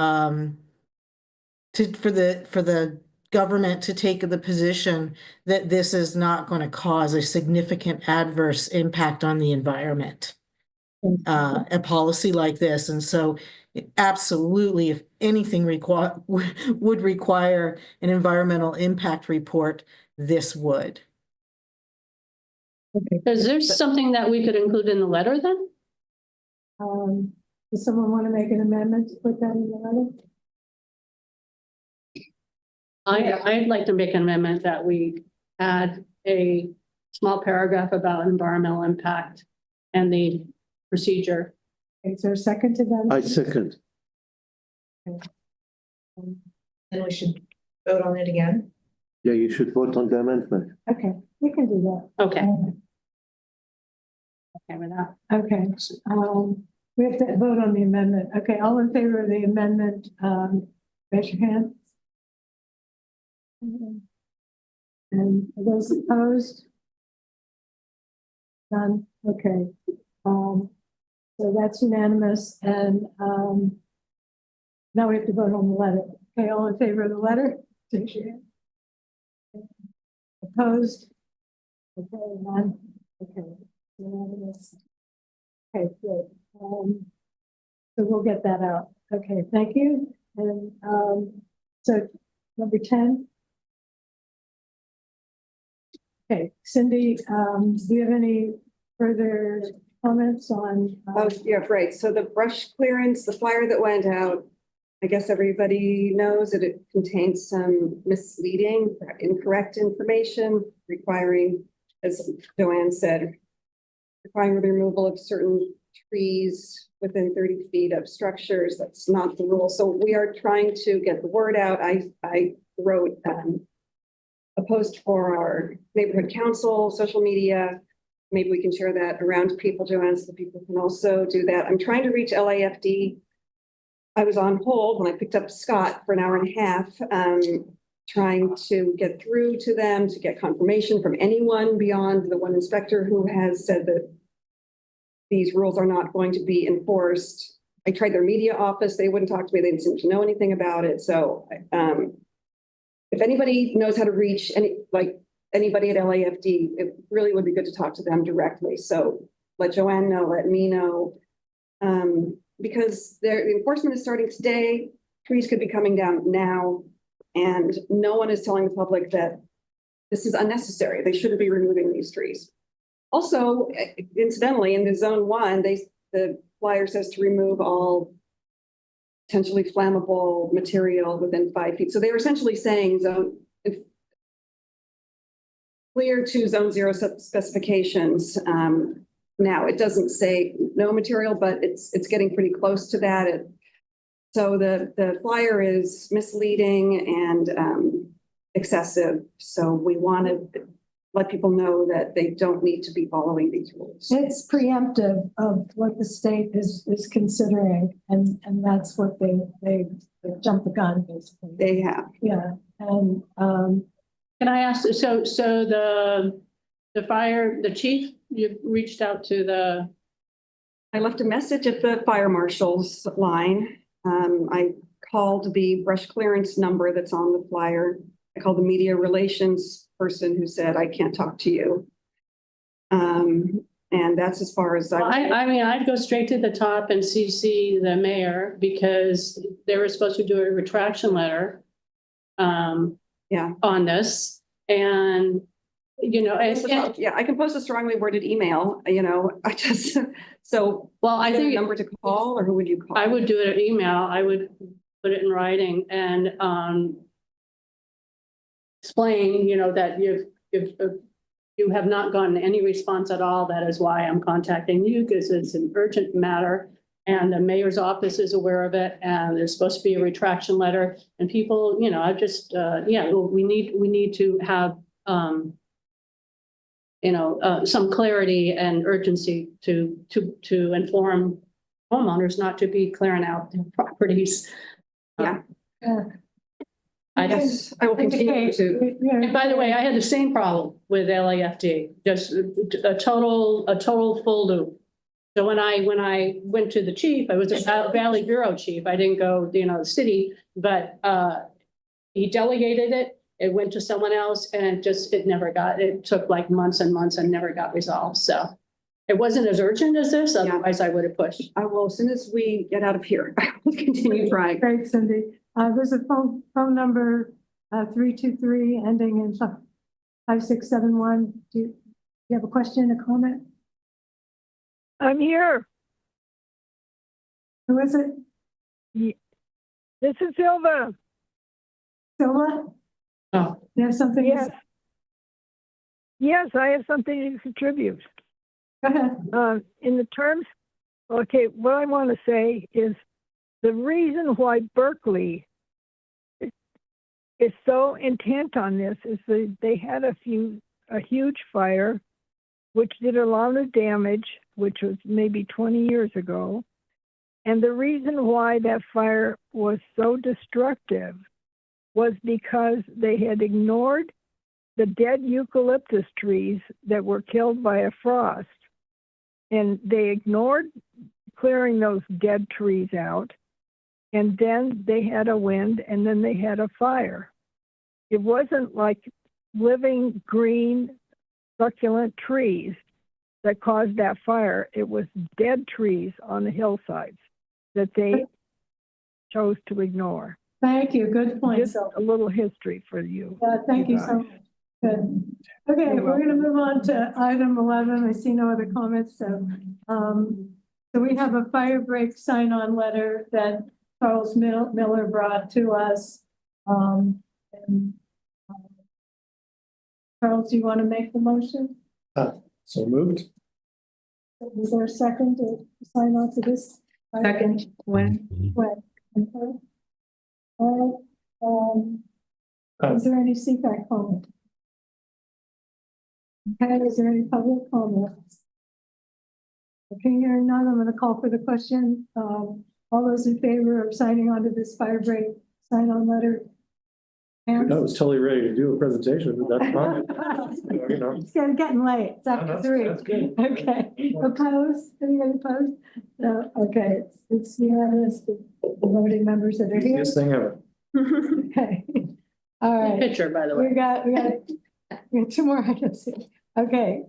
the government to take the position that this is not going to cause a significant adverse impact on the environment, a policy like this. And so absolutely, if anything would require an environmental impact report, this would. Okay. Is there something that we could include in the letter then? Does someone want to make an amendment to put that in the letter? I'd like to make an amendment that we add a small paragraph about environmental impact and the procedure. Is there a second to that? I second. Then we should vote on it again. Yeah, you should vote on the amendment. Okay, we can do that. Okay. Okay with that. Okay, we have to vote on the amendment. Okay, all in favor of the amendment, raise your hand. And are those opposed? None, okay. So that's unanimous, and now we have to vote on the letter. Okay, all in favor of the letter? Raise your hand. Opposed? Okay, none. Okay. Unanimous. Okay, good. So we'll get that out. Okay, thank you. And so number 10. Okay, Cindy, do you have any further comments on? Oh, yeah, right. So the brush clearance, the flyer that went out, I guess everybody knows that it contains some misleading, incorrect information requiring, as Joanne said, requiring the removal of certain trees within 30 feet of structures. That's not the rule. So we are trying to get the word out. I wrote a post for our neighborhood council, social media. Maybe we can share that around to people, Joanne, so people can also do that. I'm trying to reach LAFD. I was on hold when I picked up Scott for an hour and a half, trying to get through to them to get confirmation from anyone beyond the one inspector who has said that these rules are not going to be enforced. I tried their media office. They wouldn't talk to me. They didn't seem to know anything about it. So if anybody knows how to reach anybody at LAFD, it really would be good to talk to them directly. So let Joanne know, let me know. Because the enforcement is starting today. Trees could be coming down now. And no one is telling the public that this is unnecessary. They shouldn't be removing these trees. Also, incidentally, in the zone 1, the flyer says to remove all potentially flammable material within 5 feet. So they were essentially saying clear to zone 0 specifications. Now it doesn't say no material, but it's getting pretty close to that. So the flyer is misleading and excessive. So we want to let people know that they don't need to be following these rules. It's preemptive of what the state is considering, and that's what they jumped the gun, basically. They have. Yeah. And can I ask, so the chief, you reached out to I left a message at the fire marshal's line. I called the brush clearance number that's on the flyer. I called the media relations person who said, I can't talk to you. And that's as far as I mean, I'd go straight to the top and CC the mayor, because they were supposed to do a retraction letter on this. And, you know, yeah, I can post a strongly worded email, you know, I just, so. Well, I think a number to call, or who would you call? I would do it an email. I would put it in writing and explain, you know, that you have not gotten any response at all. That is why I'm contacting you, because it's an urgent matter and the mayor's office is aware of it, and there's supposed to be a retraction letter, and people, you know, I just, we need to have, you know, some clarity and urgency to inform homeowners not to be clearing out their properties. Yeah. I will continue to. And by the way, I had the same problem with LAFD, just a total full loop. So when I went to the chief, I was a Valley Bureau chief. I didn't go, you know, the city, but he delegated it. It went to someone else, and it took like months and months and never got resolved. So it wasn't as urgent as this. Otherwise, I would have pushed. I will, as soon as we get out of here, I will continue trying. Great, Cindy. There's a phone number 323 ending in 5671. Do you have a question, a comment? I'm here. Who is it? This is Silva. Silva? Oh, you have something? Yes. Yes, I have something to contribute. Go ahead. In the terms, okay, what I want to say is the reason why Berkeley is so intent on this is that they had a huge fire, which did a lot of damage, which was maybe 20 years ago. And the reason why that fire was so destructive was because they had ignored the dead eucalyptus trees that were killed by a frost. And they ignored clearing those dead trees out. and then they had a wind, and then they had a fire. It wasn't like living green, succulent trees that caused that fire. It was dead trees on the hillsides that they chose to ignore. Thank you. Good point. Just a little history for you. Yeah, thank you so guys. much. Good. Okay, we're going to move on to item 11. I see no other comments. So we have a fire break sign-on letter that Charles Miller brought to us. Charles, do you want to make the motion? So moved. Is there a second to sign on to this? Second, when? When? Okay. All right. Is there any CFAC comment? Okay, is there any public comment? Okay, hearing none, I'm going to call for the question. All those in favor of signing on to this fire break sign-on letter? I was totally ready to do a presentation, but that's fine. You know. It's getting late. It's after No, 3. that's good. Okay. Opposed? Anybody opposed? No. Okay. It's unanimous. The voting members that are here. Easiest thing ever. Okay. All right. Picture, by the way. We got 2 more items here. Okay.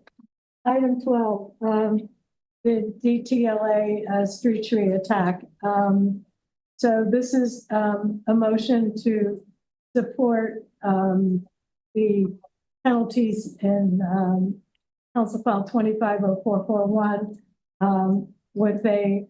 Item 12, the DTLA street tree attack. So this is a motion to support the penalties in Council File 250441 with an